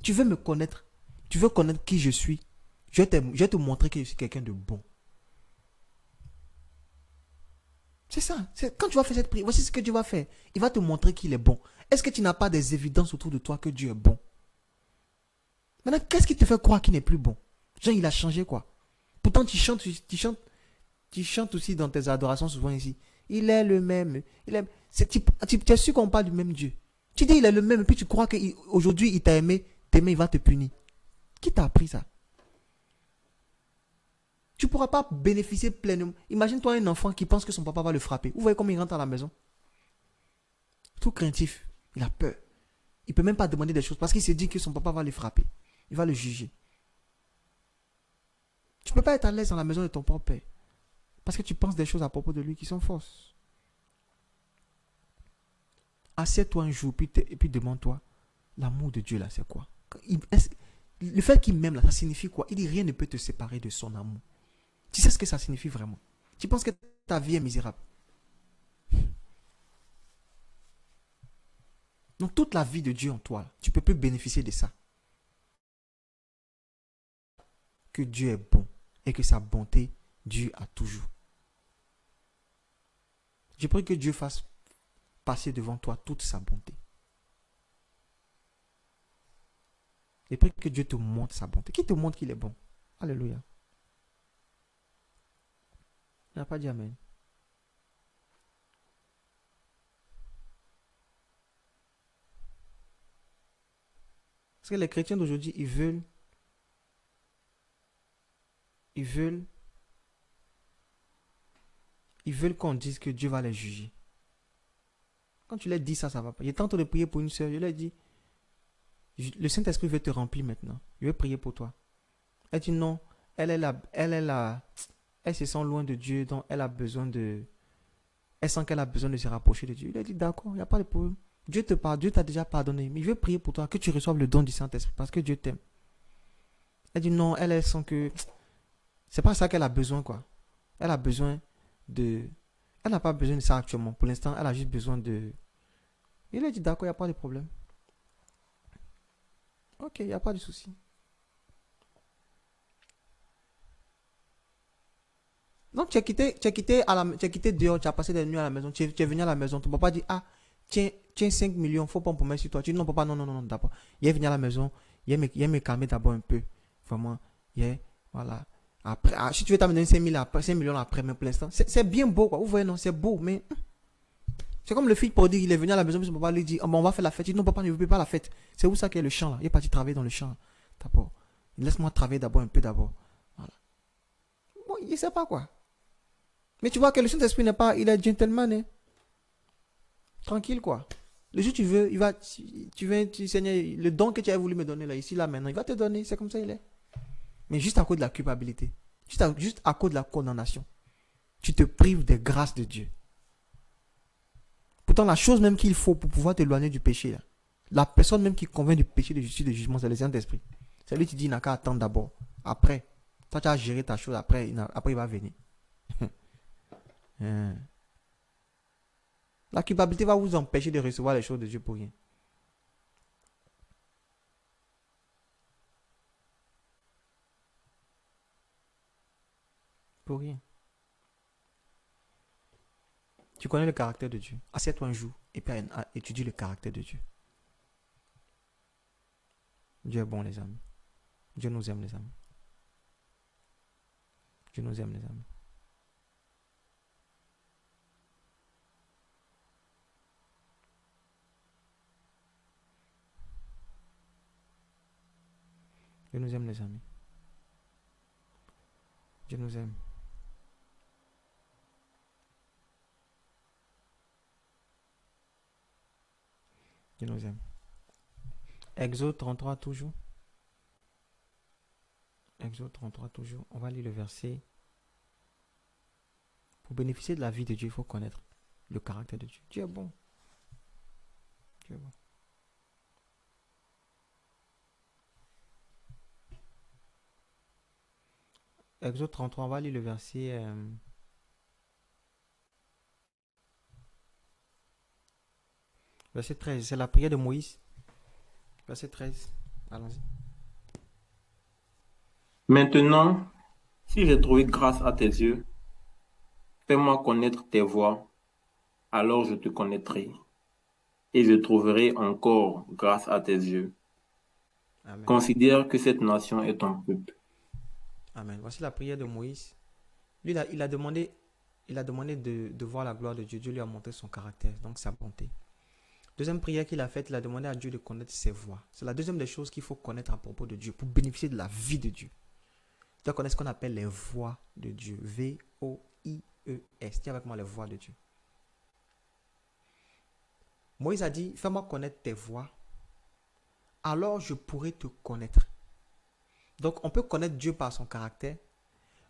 Tu veux me connaître? Tu veux connaître qui je suis? Je vais te montrer que je suis quelqu'un de bon. C'est ça. Quand tu vas faire cette prière, voici ce que Dieu va faire. Il va te montrer qu'il est bon. Est-ce que tu n'as pas des évidences autour de toi que Dieu est bon? Maintenant, qu'est-ce qui te fait croire qu'il n'est plus bon? Genre, il a changé quoi? Pourtant, tu chantes aussi dans tes adorations souvent ici. Il est le même. Tu es sûr qu'on parle du même Dieu. Tu dis il est le même et puis tu crois qu'aujourd'hui il t'a aimé, il va te punir. Qui t'a appris ça? Tu ne pourras pas bénéficier pleinement. Imagine-toi un enfant qui pense que son papa va le frapper. Vous voyez comment il rentre à la maison? Tout craintif. Il a peur. Il ne peut même pas demander des choses parce qu'il se dit que son papa va le frapper. Il va le juger. Tu ne peux pas être à l'aise dans la maison de ton propre père. Parce que tu penses des choses à propos de lui qui sont fausses. Assieds-toi un jour et puis demande-toi, l'amour de Dieu là, c'est quoi? Le fait qu'il m'aime là, ça signifie quoi? Il dit rien ne peut te séparer de son amour. Tu sais ce que ça signifie vraiment? Tu penses que ta vie est misérable? Donc toute la vie de Dieu en toi, tu ne peux plus bénéficier de ça. Que Dieu est bon et que sa bonté dure à toujours. Je prie que Dieu fasse passer devant toi toute sa bonté. Je prie que Dieu te montre sa bonté. Qui te montre qu'il est bon? Alléluia. Il n'a pas dit amen. Parce que les chrétiens d'aujourd'hui, ils veulent qu'on dise que Dieu va les juger. Quand tu leur dis ça, ça va pas. J'étais en train de prier pour une soeur, je lui ai dit, le Saint-Esprit veut te remplir maintenant. Je vais prier pour toi. Elle dit non, elle se sent loin de Dieu, donc elle sent qu'elle a besoin de se rapprocher de Dieu. Il a dit d'accord, il n'y a pas de problème. Dieu t'a déjà pardonné, mais je vais prier pour toi, que tu reçoives le don du Saint-Esprit, parce que Dieu t'aime. Elle dit non, elle sent que c'est pas ça qu'elle a besoin, quoi. Elle n'a pas besoin de ça actuellement. Pour l'instant, elle a juste besoin de... Il a dit d'accord, il n'y a pas de problème. Ok, il n'y a pas de souci. Donc, tu as quitté dehors, tu as passé des nuits à la maison, tu es venu à la maison, ton papa dit, ah, tiens, 5 millions, faut pas me promettre sur toi. Tu dis, non, papa, non, non, non, non, d'abord. Il est venu à la maison, il me calmer d'abord un peu. Vraiment, voilà. Après, si tu veux t'amener 5 millions après, mais pour l'instant, c'est bien beau, quoi. Vous voyez, non, c'est beau, mais c'est comme le fils pour dire, il est venu à la maison, son papa lui dit, oh, bon, on va faire la fête. Il dit, non, papa, ne veut pas la fête. C'est où ça qu'est le champ, là? Il est parti travailler dans le champ, d'abord. Laisse-moi travailler d'abord un peu d'abord. Voilà. Bon, il ne sait pas quoi. Mais tu vois que le Saint-Esprit n'est pas, il est gentleman, hein. Tranquille, quoi. Le jour où tu veux, Seigneur, le don que tu as voulu me donner là, ici, là, maintenant, il va te donner, c'est comme ça il est. Mais juste à cause de la culpabilité, juste à cause de la condamnation, tu te prives des grâces de Dieu. Pourtant, la chose même qu'il faut pour pouvoir t'éloigner du péché, là, la personne même qui convainc du péché, de justice, de jugement, c'est le Saint-Esprit. C'est lui qui dit, il n'a qu'à attendre d'abord. Après, toi, tu as géré ta chose, après, il va venir. La culpabilité va vous empêcher de recevoir les choses de Dieu pour rien. Pour rien. Tu connais le caractère de Dieu. Assieds-toi un jour et puis étudie le caractère de Dieu. Dieu est bon, les amis. Dieu nous aime, les amis. Dieu nous aime, les amis. Dieu nous aime, les amis. Dieu nous aime. Dieu nous aime. Exode 33 toujours. Exode 33 toujours. On va lire le verset. Pour bénéficier de la vie de Dieu, il faut connaître le caractère de Dieu. Dieu est bon. Dieu est bon. Exode 33, on va lire le verset. Verset 13, c'est la prière de Moïse. Verset 13, allons-y. Maintenant, si j'ai trouvé grâce à tes yeux, fais-moi connaître tes voies, alors je te connaîtrai, et je trouverai encore grâce à tes yeux. Amen. Considère que cette nation est ton peuple. Amen. Voici la prière de Moïse. Lui, il a demandé de voir la gloire de Dieu. Dieu lui a montré son caractère, donc sa bonté. Deuxième prière qu'il a faite, il a demandé à Dieu de connaître ses voies. C'est la deuxième des choses qu'il faut connaître à propos de Dieu pour bénéficier de la vie de Dieu. Tu dois connaître ce qu'on appelle les voies de Dieu. V-O-I-E-S. Dis avec moi les voies de Dieu. Moïse a dit, fais-moi connaître tes voies, alors je pourrai te connaître. Donc, on peut connaître Dieu par son caractère,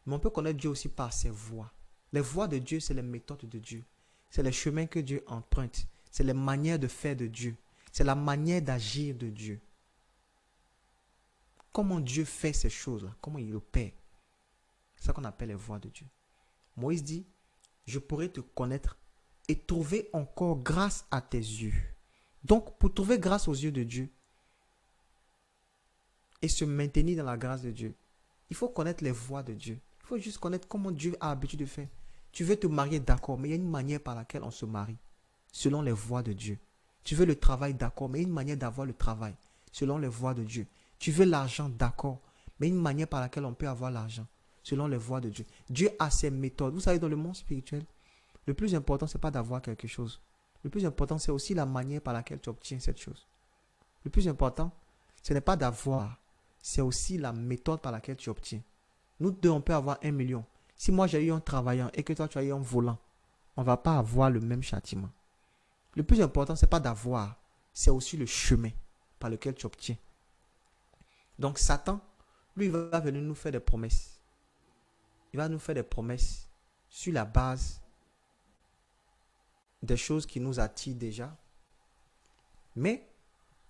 mais on peut connaître Dieu aussi par ses voies. Les voies de Dieu, c'est les méthodes de Dieu. C'est les chemins que Dieu emprunte. C'est les manières de faire de Dieu. C'est la manière d'agir de Dieu. Comment Dieu fait ces choses-là, comment il opère. C'est ça qu'on appelle les voies de Dieu. Moïse dit, je pourrai te connaître et trouver encore grâce à tes yeux. Donc, pour trouver grâce aux yeux de Dieu et se maintenir dans la grâce de Dieu, il faut connaître les voies de Dieu. Il faut juste connaître comment Dieu a l'habitude de faire. Tu veux te marier, d'accord, mais il y a une manière par laquelle on se marie, selon les voies de Dieu. Tu veux le travail, d'accord, mais il y a une manière d'avoir le travail, selon les voies de Dieu. Tu veux l'argent, d'accord, mais il y a une manière par laquelle on peut avoir l'argent, selon les voies de Dieu. Dieu a ses méthodes. Vous savez, dans le monde spirituel, le plus important, ce n'est pas d'avoir quelque chose. Le plus important, c'est aussi la manière par laquelle tu obtiens cette chose. Le plus important, ce n'est pas d'avoir, c'est aussi la méthode par laquelle tu obtiens. Nous deux, on peut avoir 1 million. Si moi j'ai eu un travaillant et que toi tu as eu un volant, on ne va pas avoir le même châtiment. Le plus important, ce n'est pas d'avoir, c'est aussi le chemin par lequel tu obtiens. Donc Satan, lui, il va venir nous faire des promesses. Il va nous faire des promesses sur la base des choses qui nous attirent déjà. Mais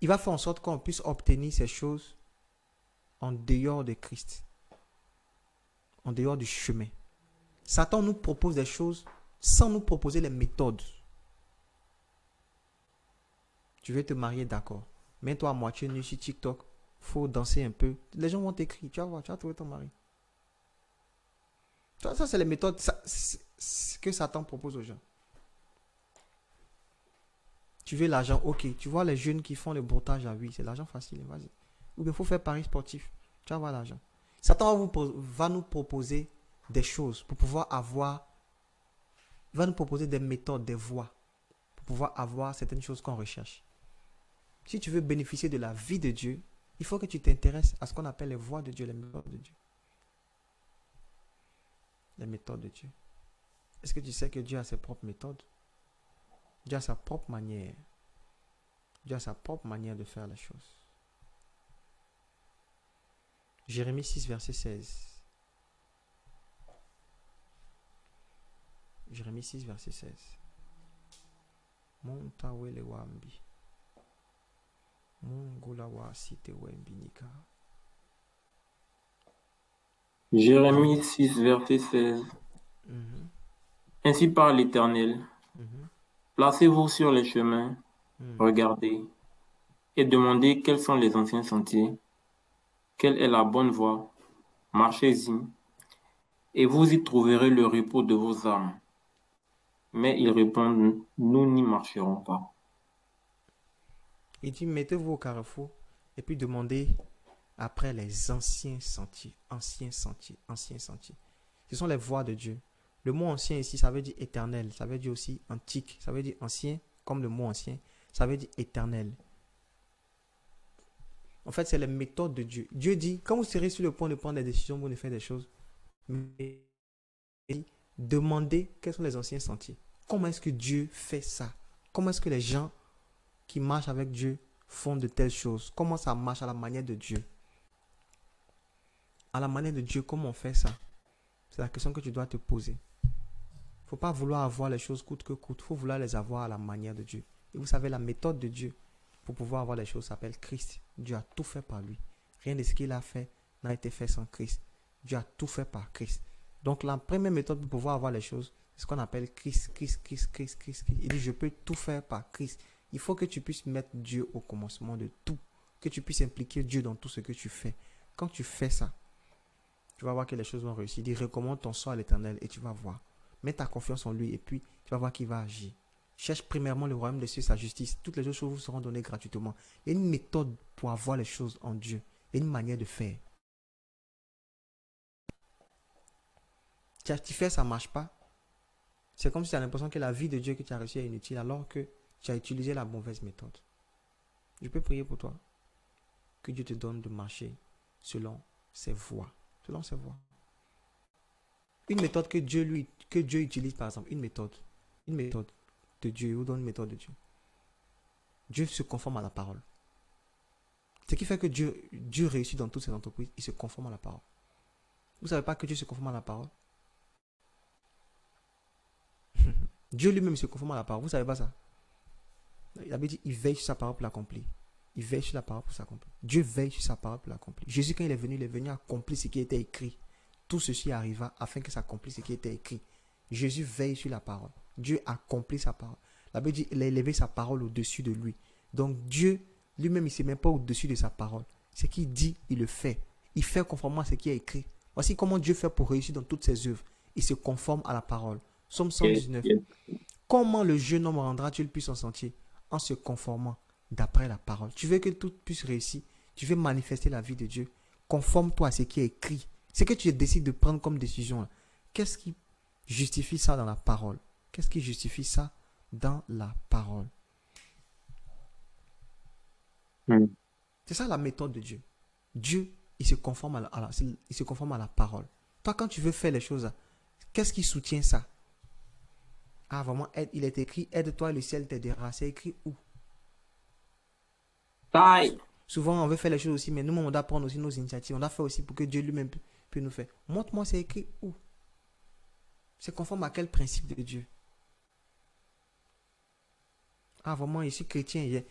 il va faire en sorte qu'on puisse obtenir ces choses en dehors de Christ. En dehors du chemin. Satan nous propose des choses sans nous proposer les méthodes. Tu veux te marier, d'accord. Mets-toi à moitié nu sur TikTok. Faut danser un peu. Les gens vont t'écrire. Tu vas voir, tu vas trouver ton mari. Ça c'est les méthodes que Satan propose aux gens. Tu veux l'argent, ok. Tu vois les jeunes qui font le broutage, oui, c'est l'argent facile, vas-y. Ou bien il faut faire paris sportif, tu vas avoir l'argent. Satan va nous proposer des choses pour pouvoir avoir, va nous proposer des méthodes, des voies, pour pouvoir avoir certaines choses qu'on recherche. Si tu veux bénéficier de la vie de Dieu, il faut que tu t'intéresses à ce qu'on appelle les voies de Dieu, les méthodes de Dieu. Les méthodes de Dieu. Est-ce que tu sais que Dieu a ses propres méthodes? Dieu a sa propre manière. Dieu a sa propre manière de faire les choses. Jérémie 6, verset 16. Jérémie 6, verset 16. Montawele wambi. Mongolawa site wembinika. Jérémie 6, verset 16. Ainsi parle l'Éternel. Placez-vous sur les chemins, regardez, et demandez quels sont les anciens sentiers, quelle est la bonne voie, marchez-y, et vous y trouverez le repos de vos âmes. Mais ils répondent, nous n'y marcherons pas. Il dit, mettez-vous au carrefour, et puis demandez après les anciens sentiers, anciens sentiers, anciens sentiers. Ce sont les voies de Dieu. Le mot ancien ici, ça veut dire éternel, ça veut dire aussi antique, ça veut dire ancien, comme le mot ancien, ça veut dire éternel. En fait, c'est les méthodes de Dieu. Dieu dit, quand vous serez sur le point de prendre des décisions, vous ne faites des choses, mais demandez quels sont les anciens sentiers. Comment est-ce que Dieu fait ça? Comment est-ce que les gens qui marchent avec Dieu font de telles choses? Comment ça marche à la manière de Dieu? À la manière de Dieu, comment on fait ça? C'est la question que tu dois te poser. Il ne faut pas vouloir avoir les choses coûte que coûte. Il faut vouloir les avoir à la manière de Dieu. Et vous savez, la méthode de Dieu pour pouvoir avoir les choses s'appelle Christ. Dieu a tout fait par lui. Rien de ce qu'il a fait n'a été fait sans Christ. Dieu a tout fait par Christ. Donc la première méthode pour pouvoir avoir les choses, c'est ce qu'on appelle Christ. Il dit, je peux tout faire par Christ. Il faut que tu puisses mettre Dieu au commencement de tout. Que tu puisses impliquer Dieu dans tout ce que tu fais. Quand tu fais ça, tu vas voir que les choses vont réussir. Il dit, recommande ton sort à l'Éternel et tu vas voir. Mets ta confiance en lui et puis tu vas voir qu'il va agir. Cherche premièrement le royaume de Dieu, sa justice. Toutes les autres choses vous seront données gratuitement. Il y a une méthode pour avoir les choses en Dieu. Il y a une manière de faire. Tu fais, ça ne marche pas. C'est comme si tu as l'impression que la vie de Dieu que tu as reçue est inutile alors que tu as utilisé la mauvaise méthode. Je peux prier pour toi. Que Dieu te donne de marcher selon ses voies. Selon ses voies. Une méthode que Dieu utilise, par exemple, une méthode de Dieu, ou donne une méthode de Dieu. Dieu se conforme à la parole. Ce qui fait que Dieu réussit dans toutes ses entreprises, il se conforme à la parole. Vous ne savez pas que Dieu se conforme à la parole? Dieu lui-même se conforme à la parole. Vous ne savez pas ça? Il avait dit, il veille sur sa parole pour l'accomplir. Il veille sur la parole pour s'accomplir. Dieu veille sur sa parole pour l'accomplir. Jésus, quand il est venu accomplir ce qui était écrit. Tout ceci arriva afin que s'accomplisse ce qui était écrit. Jésus veille sur la parole. Dieu accomplit sa parole. La Bible dit qu'il a élevé sa parole au-dessus de lui. Donc Dieu, lui-même, il ne se met pas au-dessus de sa parole. Ce qu'il dit, il le fait. Il fait conformément à ce qui est écrit. Voici comment Dieu fait pour réussir dans toutes ses œuvres. Il se conforme à la parole. Psaume 119. Comment le jeune homme rendra-t-il puis son sentier? En se conformant d'après la parole. Tu veux que tout puisse réussir. Tu veux manifester la vie de Dieu. Conforme-toi à ce qui est écrit. Ce que tu décides de prendre comme décision, qu'est-ce qui justifie ça dans la parole? Qu'est-ce qui justifie ça dans la parole? C'est ça la méthode de Dieu. Dieu, il se conforme à la parole. Toi, quand tu veux faire les choses, qu'est-ce qui soutient ça? Ah, vraiment, il est écrit, aide-toi, le ciel t'aidera. C'est écrit où? Souvent, on veut faire les choses aussi, mais nous, on doit prendre aussi nos initiatives. On doit faire aussi pour que Dieu lui-même peut nous faire. Montre-moi, c'est écrit où? C'est conforme à quel principe de Dieu? Ah, vraiment, je suis chrétien.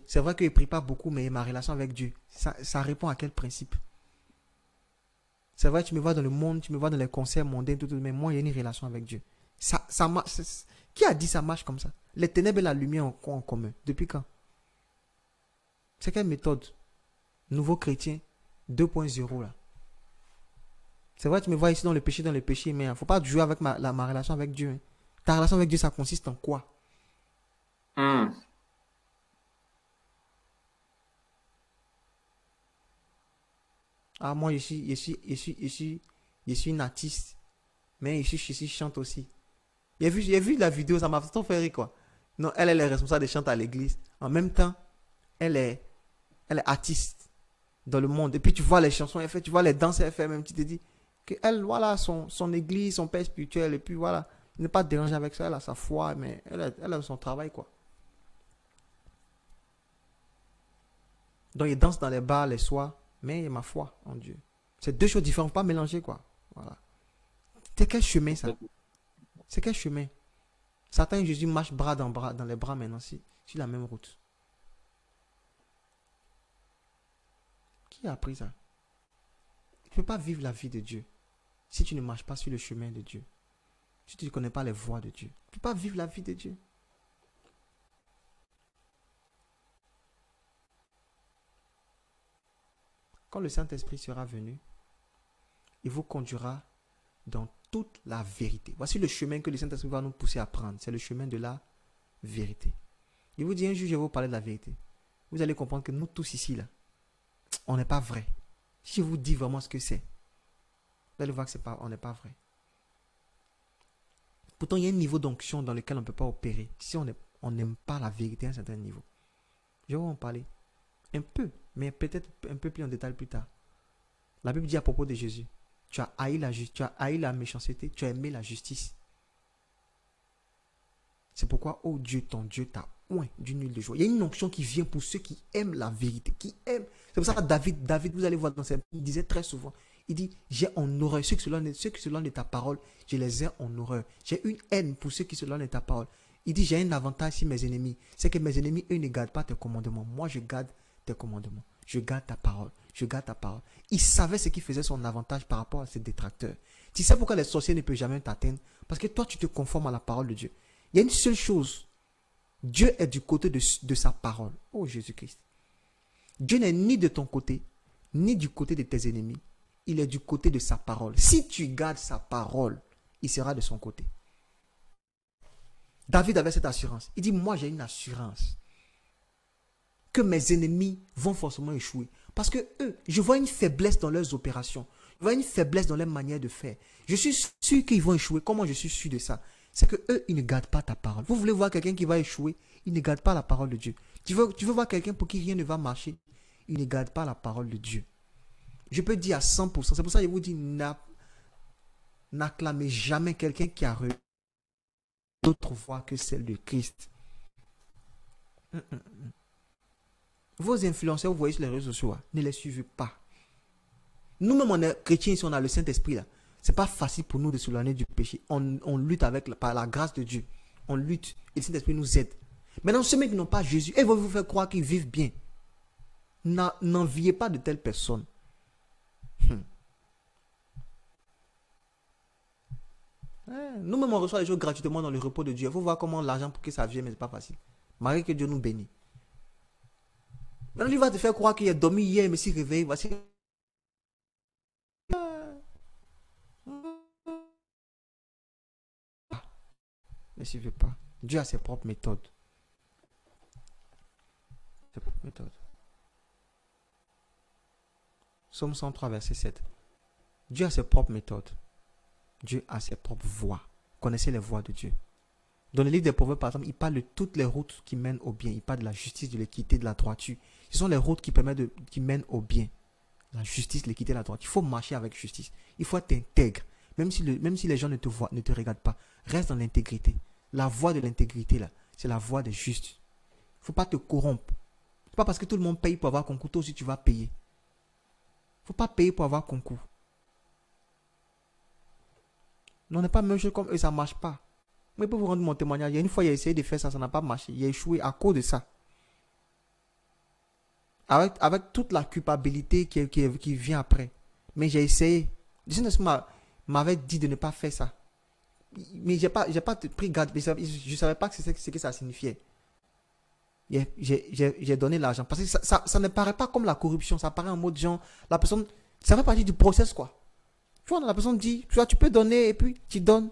C'est vrai que je ne prie pas beaucoup, mais ma relation avec Dieu, ça répond à quel principe? C'est vrai, tu me vois dans le monde, tu me vois dans les concerts mondains, tout, mais moi, il y a une relation avec Dieu. Ça marche. Qui a dit ça marche comme ça? Les ténèbres et la lumière ont quoi en commun? Depuis quand? C'est quelle méthode? Nouveau chrétien 2.0 là. C'est vrai, tu me vois ici dans le péché, mais il ne faut pas jouer avec ma relation avec Dieu. Hein. Ta relation avec Dieu, ça consiste en quoi? Ah, moi, je suis une artiste, mais je chante aussi. J'ai vu la vidéo, ça m'a tout fait rire, quoi. Non, elle est responsable des chants à l'église. En même temps, elle est artiste dans le monde. Et puis, tu vois les chansons, elle fait, tu vois les danses, elle fait, même, tu te dis que elle, voilà, son église, son père spirituel, et puis voilà, il n'est pas dérangé avec ça, elle a sa foi, mais elle a son travail, quoi. Donc, il danse dans les bars les soirs, mais il a ma foi en Dieu. C'est deux choses différentes, pas mélanger, quoi. Voilà. C'est quel chemin, ça? C'est quel chemin? Satan et Jésus marchent bras dans les bras maintenant, sur la même route. Qui a appris ça? Tu ne peux pas vivre la vie de Dieu si tu ne marches pas sur le chemin de Dieu. Si tu ne connais pas les voies de Dieu. Tu ne peux pas vivre la vie de Dieu. Quand le Saint-Esprit sera venu, il vous conduira dans toute la vérité. Voici le chemin que le Saint-Esprit va nous pousser à prendre. C'est le chemin de la vérité. Il vous dit un jour, je vais vous parler de la vérité. Vous allez comprendre que nous tous ici, là, on n'est pas vrai. Si je vous dis vraiment ce que c'est, vous allez voir que on n'est pas vrai. Pourtant, il y a un niveau d'onction dans lequel on ne peut pas opérer. Si on n'aime pas la vérité à un certain niveau. Je vais en parler un peu, mais peut-être un peu plus en détail plus tard. La Bible dit à propos de Jésus, tu as haï la méchanceté, tu as aimé la justice. C'est pourquoi, oh Dieu, ton Dieu t'a oint d'une huile de joie. Il y a une onction qui vient pour ceux qui aiment la vérité, qui aiment. C'est pour ça que David, vous allez voir dans ses... Il disait très souvent, il dit, j'ai en horreur ceux qui se l'éloignent de ta parole, je les ai en horreur. J'ai une haine pour ceux qui se l'éloignent de ta parole. Il dit, j'ai un avantage sur mes ennemis. C'est que mes ennemis, eux, ne gardent pas tes commandements. Moi, je garde tes commandements. Je garde ta parole. Je garde ta parole. Il savait ce qui faisait son avantage par rapport à ses détracteurs. Tu sais pourquoi les sorciers ne peuvent jamais t'atteindre? Parce que toi, tu te conformes à la parole de Dieu. Il y a une seule chose. Dieu est du côté de sa parole. Oh Jésus-Christ. Dieu n'est ni de ton côté, ni du côté de tes ennemis. Il est du côté de sa parole. Si tu gardes sa parole, il sera de son côté. David avait cette assurance. Il dit, moi j'ai une assurance que mes ennemis vont forcément échouer. Parce que eux, je vois une faiblesse dans leurs opérations. Je vois une faiblesse dans leur manière de faire. Je suis sûr qu'ils vont échouer. Comment je suis sûr de ça? C'est que eux, ils ne gardent pas ta parole. Vous voulez voir quelqu'un qui va échouer? Il ne garde pas la parole de Dieu. Tu veux voir quelqu'un pour qui rien ne va marcher? Il ne garde pas la parole de Dieu. Je peux dire à 100%. C'est pour ça que je vous dis, n'acclamez jamais quelqu'un qui a d'autres voix que celle de Christ. Vos influenceurs, vous voyez sur les réseaux sociaux, ne les suivez pas. Nous-mêmes, on est chrétiens, si on a le Saint-Esprit là. C'est pas facile pour nous de s'éloigner du péché. On lutte par la grâce de Dieu. On lutte et le Saint-Esprit nous aide. Maintenant, ceux qui n'ont pas Jésus, ils vont vous faire croire qu'ils vivent bien. N'enviez pas de telles personnes. Nous-mêmes, on reçoit les choses gratuitement dans le repos de Dieu. Il faut voir comment l'argent pour que ça vienne, mais ce n'est pas facile. Malgré que Dieu nous bénisse. Maintenant, il va te faire croire qu'il a dormi hier, mais s'il réveille, voici. Ne suivez pas. Dieu a ses propres méthodes. Ses propres méthodes. Psaume 103, verset 7. Dieu a ses propres méthodes. Dieu a ses propres voies. Connaissez les voies de Dieu. Dans le livre des Proverbes, par exemple, il parle de toutes les routes qui mènent au bien. Il parle de la justice, de l'équité, de la droiture. Ce sont les routes qui mènent au bien. La justice, l'équité, la droiture. Il faut marcher avec justice. Il faut être intègre. Même si les gens ne te voient, ne te regardent pas, reste dans l'intégrité. La voie de l'intégrité, là, c'est la voie des justes. Il ne faut pas te corrompre. Ce n'est pas parce que tout le monde paye pour avoir concours, toi aussi tu vas payer. Il ne faut pas payer pour avoir concours. Non, on n'est pas même chose comme eux, ça ne marche pas. Moi, je peux vous rendre mon témoignage. Il y a une fois, il a essayé de faire ça, ça n'a pas marché. Il a échoué à cause de ça. Avec toute la culpabilité qui vient après. Mais j'ai essayé. Le Saint-Esprit m'avait dit de ne pas faire ça. Mais j'ai pas pris garde. Je ne savais pas ce que ça signifiait. J'ai donné l'argent. Parce que ça ne paraît pas comme la corruption. Ça paraît en mode genre, la personne, ça fait partie du process, quoi. Tu vois, la personne dit, tu vois, tu peux donner et puis tu donnes.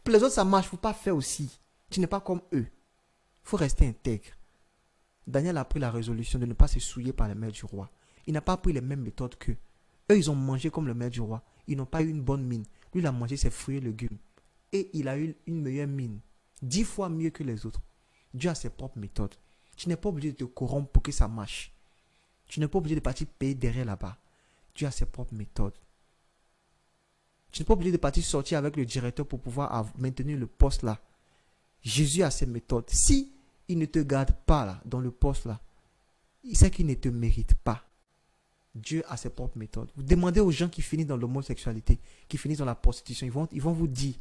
Pour les autres, ça marche. Il ne faut pas faire aussi. Tu n'es pas comme eux. Il faut rester intègre. Daniel a pris la résolution de ne pas se souiller par les mains du roi. Il n'a pas pris les mêmes méthodes qu'eux. Eux, ils ont mangé comme le maître du roi. Ils n'ont pas eu une bonne mine. Lui, il a mangé ses fruits et légumes. Et il a eu une meilleure mine. 10 fois mieux que les autres. Dieu a ses propres méthodes. Tu n'es pas obligé de te corrompre pour que ça marche. Tu n'es pas obligé de partir payer derrière là-bas. Dieu a ses propres méthodes. Tu n'es pas obligé de partir sortir avec le directeur pour pouvoir maintenir le poste là. Jésus a ses méthodes. Si il ne te garde pas là, dans le poste là, il sait qu'il ne te mérite pas. Dieu a ses propres méthodes. Vous demandez aux gens qui finissent dans l'homosexualité, qui finissent dans la prostitution, ils vont vous dire,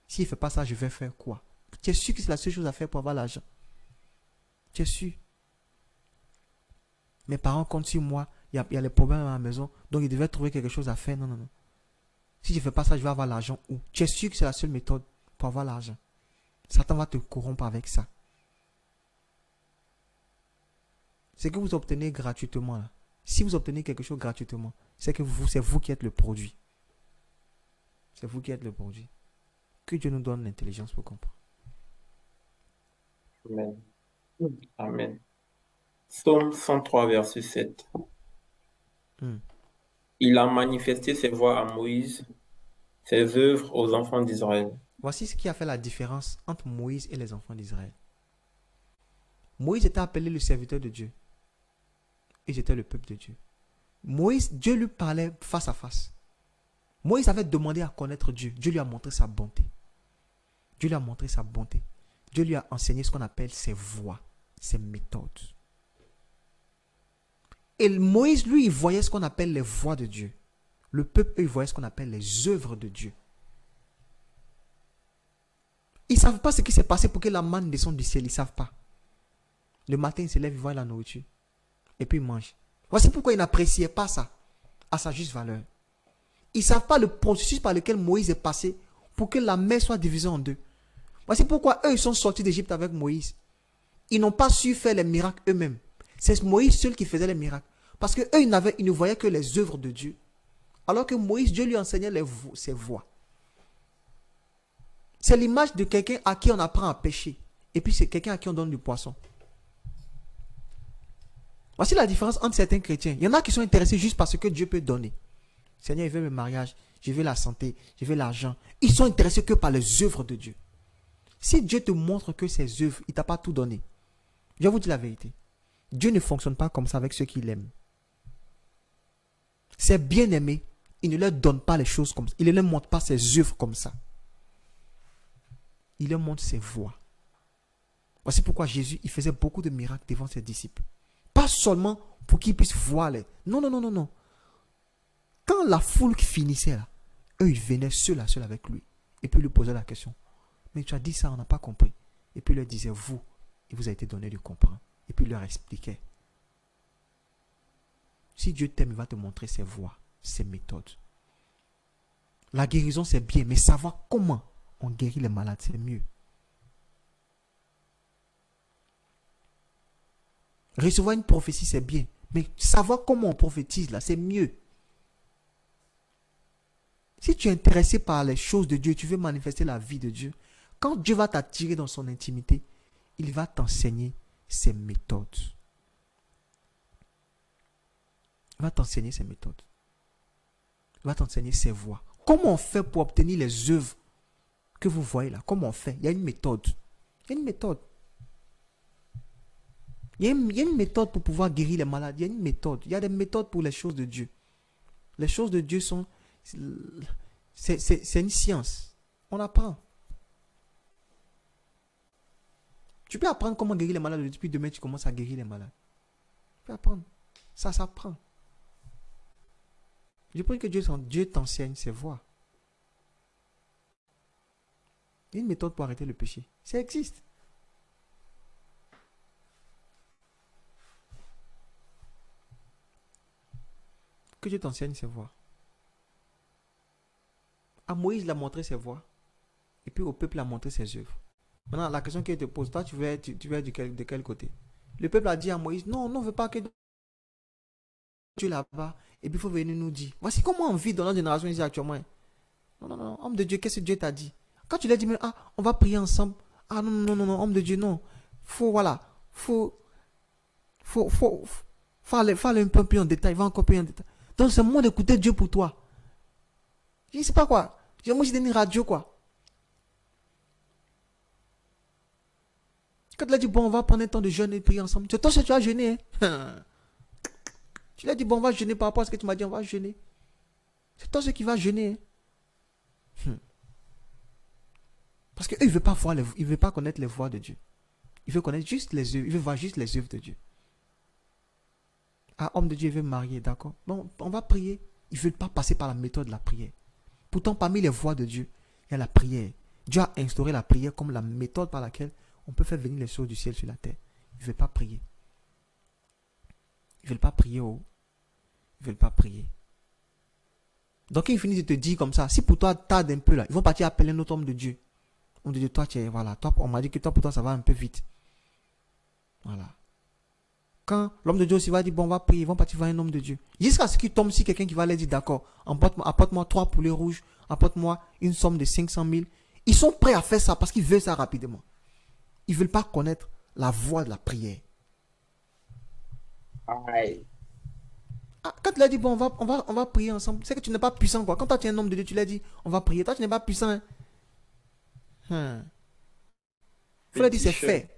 s'il ne fait pas ça, je vais faire quoi? Tu es sûr que c'est la seule chose à faire pour avoir l'argent? Tu es sûr? Mes parents comptent sur moi, il y a les problèmes à la maison, donc ils devaient trouver quelque chose à faire. Non, non, non. Si je ne fais pas ça, je vais avoir l'argent où? Tu es sûr que c'est la seule méthode pour avoir l'argent? Satan va te corrompre avec ça. C'est que vous obtenez gratuitement là. Si vous obtenez quelque chose gratuitement, c'est que c'est vous qui êtes le produit. C'est vous qui êtes le produit. Que Dieu nous donne l'intelligence pour comprendre. Amen. Amen. Psaume 103, verset 7. Il a manifesté ses voies à Moïse, ses œuvres aux enfants d'Israël. Voici ce qui a fait la différence entre Moïse et les enfants d'Israël. Moïse était appelé le serviteur de Dieu. Et j'étais le peuple de Dieu. Moïse, Dieu lui parlait face à face. Moïse avait demandé à connaître Dieu. Dieu lui a montré sa bonté. Dieu lui a montré sa bonté. Dieu lui a enseigné ce qu'on appelle ses voies, ses méthodes. Et Moïse, lui, il voyait ce qu'on appelle les voies de Dieu. Le peuple, il voyait ce qu'on appelle les œuvres de Dieu. Ils ne savent pas ce qui s'est passé pour que la manne descende du ciel. Ils ne savent pas. Le matin, ils se lèvent, ils voient la nourriture. Et puis ils mangent. Voici pourquoi ils n'appréciaient pas ça à sa juste valeur. Ils ne savent pas le processus par lequel Moïse est passé pour que la mer soit divisée en deux. Voici pourquoi eux, ils sont sortis d'Égypte avec Moïse. Ils n'ont pas su faire les miracles eux-mêmes. C'est Moïse seul qui faisait les miracles. Parce qu'eux, ils ne voyaient que les œuvres de Dieu. Alors que Moïse, Dieu lui enseignait ses voies. C'est l'image de quelqu'un à qui on apprend à pêcher. Et puis c'est quelqu'un à qui on donne du poisson. Voici la différence entre certains chrétiens. Il y en a qui sont intéressés juste parce que Dieu peut donner. Seigneur, il veut le mariage, je veux la santé, je veux l'argent. Ils sont intéressés que par les œuvres de Dieu. Si Dieu te montre que ses œuvres, il ne t'a pas tout donné. Je vais vous dire la vérité. Dieu ne fonctionne pas comme ça avec ceux qu'il aime. Ses bien-aimés, il ne leur donne pas les choses comme ça. Il ne leur montre pas ses œuvres comme ça. Il leur montre ses voies. Voici pourquoi Jésus, il faisait beaucoup de miracles devant ses disciples. Pas seulement pour qu'ils puissent voir les... Non, non, non, non, non. Quand la foule finissait là, eux, ils venaient seul à seul avec lui. Et puis lui posaient la question. Mais tu as dit ça, on n'a pas compris. Et puis il leur disait, vous, il vous a été donné de comprendre. Et puis il leur expliquait. Si Dieu t'aime, il va te montrer ses voies, ses méthodes. La guérison, c'est bien, mais savoir comment on guérit les malades, c'est mieux. Recevoir une prophétie, c'est bien. Mais savoir comment on prophétise, là, c'est mieux. Si tu es intéressé par les choses de Dieu, tu veux manifester la vie de Dieu, quand Dieu va t'attirer dans son intimité, il va t'enseigner ses méthodes. Il va t'enseigner ses méthodes. Il va t'enseigner ses voies. Comment on fait pour obtenir les œuvres que vous voyez là? Comment on fait? Il y a une méthode. Il y a une méthode. Il y a une méthode pour pouvoir guérir les malades. Il y a une méthode. Il y a des méthodes pour les choses de Dieu. Les choses de Dieu sont... C'est une science. On apprend. Tu peux apprendre comment guérir les malades. Depuis demain, tu commences à guérir les malades. Tu peux apprendre. Ça s'apprend. Je prie que Dieu t'enseigne ses voies. Il y a une méthode pour arrêter le péché. Ça existe. Que Dieu t'enseigne ses voies. À Moïse, il a montré ses voies. Et puis au peuple, il a montré ses œuvres. Maintenant, la question qu'il te pose, toi, tu veux être de quel côté? Le peuple a dit à Moïse, non, on ne veut pas que Dieu là-bas. Et puis il faut venir nous dire, voici comment on vit dans notre génération ici actuellement. Non, non, non, homme de Dieu, qu'est-ce que Dieu t'a dit? Quand tu lui as dit, mais, ah, on va prier ensemble. Ah non, non, non, non, homme de Dieu, non. Faut aller un peu plus en détail, va encore plus en détail. Donc c'est le moment d'écouter Dieu pour toi. Je ne sais pas quoi. Moi, j'ai une radio, quoi. Quand tu lui as dit, bon, on va prendre un temps de jeûne et prier ensemble. C'est toi que tu as jeûné. Hein? Tu lui as dit, bon, on va jeûner par rapport à ce que tu m'as dit, on va jeûner. C'est toi qui va jeûner. Hein? Parce qu'il ne veut pas voir, il veut pas connaître les voies de Dieu. Il veut connaître juste les œuvres. Il veut voir juste les œuvres de Dieu. Ah, homme de Dieu, il veut me marier, d'accord. Bon, on va prier. Il ne veut pas passer par la méthode de la prière. Pourtant, parmi les voies de Dieu, il y a la prière. Dieu a instauré la prière comme la méthode par laquelle on peut faire venir les choses du ciel sur la terre. Ils ne veulent pas prier. Ils ne veulent pas prier. Oh. Ils ne veulent pas prier. Donc, ils finissent de te dire comme ça. Si pour toi, tarde un peu là, ils vont partir appeler un autre homme de Dieu. On dit, toi, tu es, voilà. Toi, on m'a dit que toi, pour toi, ça va un peu vite. Voilà. Quand l'homme de Dieu aussi va dire, bon, on va prier, ils vont partir voir un homme de Dieu. Jusqu'à ce qu'il tombe sur quelqu'un qui va leur dire, d'accord, apporte-moi 3 poulets rouges, apporte-moi une somme de 500 000. Ils sont prêts à faire ça parce qu'ils veulent ça rapidement. Ils ne veulent pas connaître la voie de la prière. Aïe. Ah, quand tu l'as dit, bon, on va prier ensemble, c'est que tu n'es pas puissant, quoi. Quand toi, tu es un homme de Dieu, tu l'as dit, on va prier. Toi, tu n'es pas puissant. Hein? Il faut leur dire, c'est fait.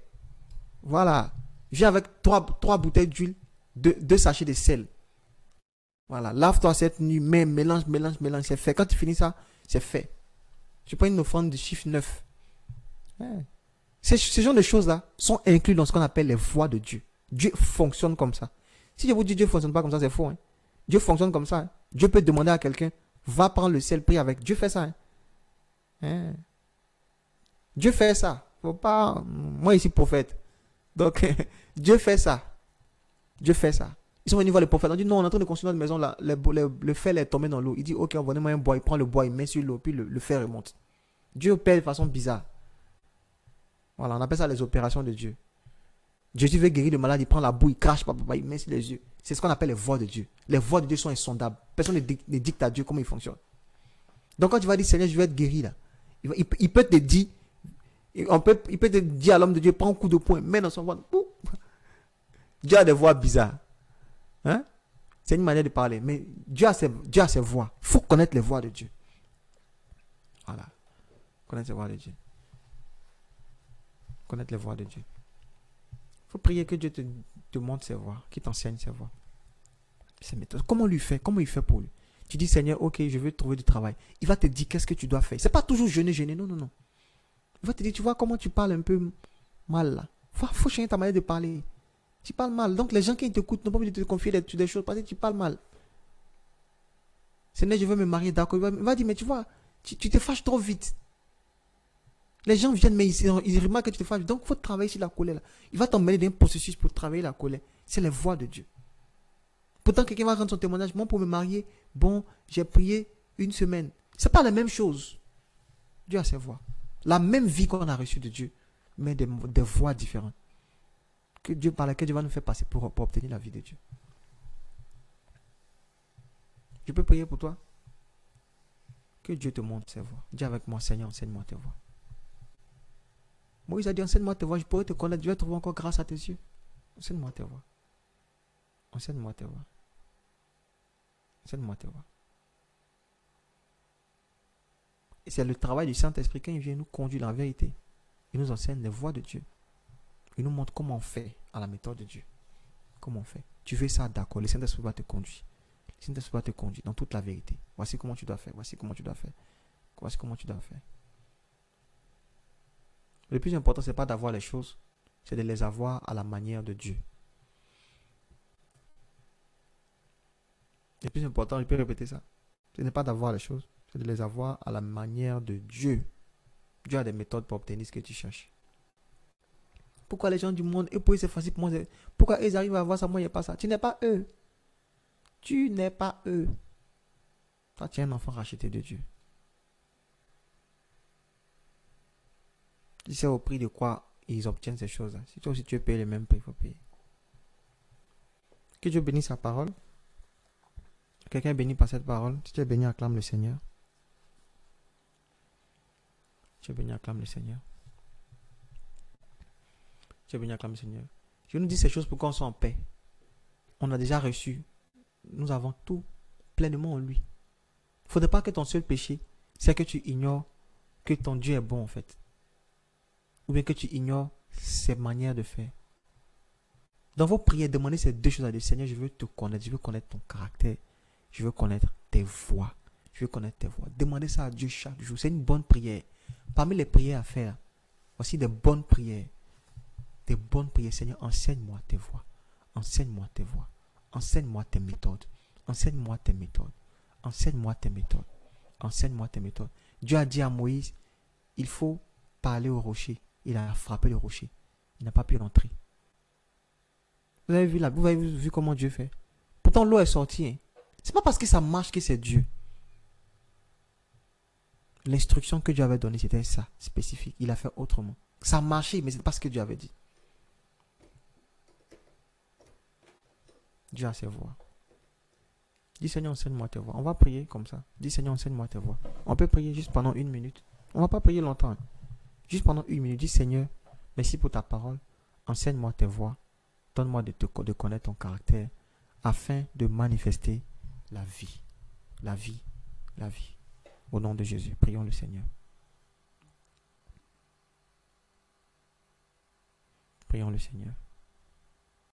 Voilà. Viens avec 3 bouteilles d'huile, 2 sachets de sel. Voilà. Lave-toi cette nuit, mais mélange, c'est fait. Quand tu finis ça, c'est fait. Tu prends une offrande de chiffre 9. Ouais. Ces genre de choses-là sont inclus dans ce qu'on appelle les voies de Dieu. Dieu fonctionne comme ça. Si je vous dis Dieu ne fonctionne pas comme ça, c'est faux. Hein. Dieu fonctionne comme ça. Hein. Dieu peut demander à quelqu'un, va prendre le sel, prie avec. Dieu fait ça. Hein. Hein. Dieu fait ça. Faut pas. Moi, ici, prophète. Donc, Dieu fait ça. Dieu fait ça. Ils sont venus voir le prophète. On dit non, on est en train de construire notre maison là. Le fer est tombé dans l'eau. Il dit ok, envoyez-moi un bois. Il prend le bois, il met sur l'eau, puis le fer remonte. Dieu opère de façon bizarre. Voilà, on appelle ça les opérations de Dieu. Jésus veut guérir le malade, il prend la boue, il crache, il met sur les yeux. C'est ce qu'on appelle les voies de Dieu. Les voies de Dieu sont insondables. Personne ne dicte à Dieu comment il fonctionne. Donc quand tu vas dire Seigneur, je vais être guéri là, il peut te dire, il peut te dire à l'homme de Dieu, prends un coup de poing, mets dans son ventre. Dieu a des voix bizarres. Hein? C'est une manière de parler. Mais Dieu a ses voix. Il faut connaître les voix de Dieu. Voilà. Connaître les voix de Dieu. Connaître les voix de Dieu. Il faut prier que Dieu te montre ses voix, qu'il t'enseigne ses voix. Ses méthodes. Comment il fait pour lui? Tu dis Seigneur, ok, je veux trouver du travail. Il va te dire qu'est-ce que tu dois faire. C'est pas toujours jeûner. Non, non, non. Il va te dire, tu vois comment tu parles un peu mal là. Faut changer ta manière de parler. Tu parles mal. Donc les gens qui t'écoutent n'ont pas envie de te confier des choses parce que tu parles mal. Seigneur, je veux me marier, d'accord. Il va dire, mais tu vois, tu te fâches trop vite. Les gens viennent, mais ils remarquent que tu te fâches. Donc, il faut travailler sur la colère. Là. Il va t'emmener dans un processus pour travailler la colère. C'est les voies de Dieu. Pourtant, quelqu'un va rendre son témoignage. Moi, pour me marier, bon, j'ai prié une semaine. Ce n'est pas la même chose. Dieu a ses voies. La même vie qu'on a reçue de Dieu, mais des voies différentes. Par lesquelles Dieu va nous faire passer pour obtenir la vie de Dieu. Je peux prier pour toi? Que Dieu te montre ses voies. Dis avec moi, Seigneur, enseigne-moi tes voies. Moïse a dit, enseigne-moi tes voies, je pourrais te connaître, je vais trouver encore grâce à tes yeux. Enseigne-moi tes voies. Enseigne-moi tes voies. Enseigne-moi tes voies. Et c'est le travail du Saint-Esprit quand il vient nous conduire dans la vérité. Il nous enseigne les voies de Dieu. Il nous montre comment on fait à la méthode de Dieu. Comment on fait. Tu veux ça, d'accord, le Saint-Esprit va te conduire. Le Saint-Esprit va te conduire dans toute la vérité. Voici comment tu dois faire. Voici comment tu dois faire. Voici comment tu dois faire. Le plus important, ce n'est pas d'avoir les choses, c'est de les avoir à la manière de Dieu. Le plus important, je peux répéter ça, ce n'est pas d'avoir les choses, c'est de les avoir à la manière de Dieu. Dieu a des méthodes pour obtenir ce que tu cherches. Pourquoi les gens du monde, eux, pour eux, c'est facile pour moi, pourquoi ils arrivent à avoir ça, moi, il n'y a pas ça? Tu n'es pas eux. Tu n'es pas eux. Toi, tu es un enfant racheté de Dieu. Tu sais au prix de quoi ils obtiennent ces choses-là. Si toi aussi tu veux payer le même prix, il faut payer. Que Dieu bénisse sa parole. Quelqu'un est béni par cette parole? Si tu es béni, acclame le Seigneur. Tu es béni, acclame le Seigneur. Tu es béni, acclame le Seigneur. Je nous dis ces choses pour qu'on soit en paix. On a déjà reçu. Nous avons tout pleinement en lui. Il ne faudrait pas que ton seul péché, c'est que tu ignores que ton Dieu est bon en fait. Ou bien que tu ignores ses manières de faire. Dans vos prières, demandez ces deux choses à Dieu. Seigneur, je veux te connaître. Je veux connaître ton caractère. Je veux connaître tes voies. Je veux connaître tes voies. Demandez ça à Dieu chaque jour. C'est une bonne prière. Parmi les prières à faire, voici des bonnes prières. Des bonnes prières. Seigneur, enseigne-moi tes voies. Enseigne-moi tes voies. Enseigne-moi tes méthodes. Enseigne-moi tes méthodes. Enseigne-moi tes méthodes. Enseigne-moi tes méthodes. Dieu a dit à Moïse, il faut parler au rocher. Il a frappé le rocher. Il n'a pas pu rentrer. Vous avez vu là, vous avez vu comment Dieu fait. Pourtant l'eau est sortie. Hein. C'est pas parce que ça marche que c'est Dieu. L'instruction que Dieu avait donnée, c'était ça, spécifique. Il a fait autrement. Ça a marché, mais c'est pas ce que Dieu avait dit. Dieu a ses voies. Dis Seigneur, enseigne-moi tes voies. On va prier comme ça. Dis Seigneur, enseigne-moi tes voies. On peut prier juste pendant 1 minute. On va pas prier longtemps. Hein. Juste pendant 1 minute. Dis Seigneur, merci pour ta parole. Enseigne-moi tes voies. Donne-moi de connaître ton caractère afin de manifester la vie. La vie. La vie. Au nom de Jésus, prions le Seigneur. Prions le Seigneur.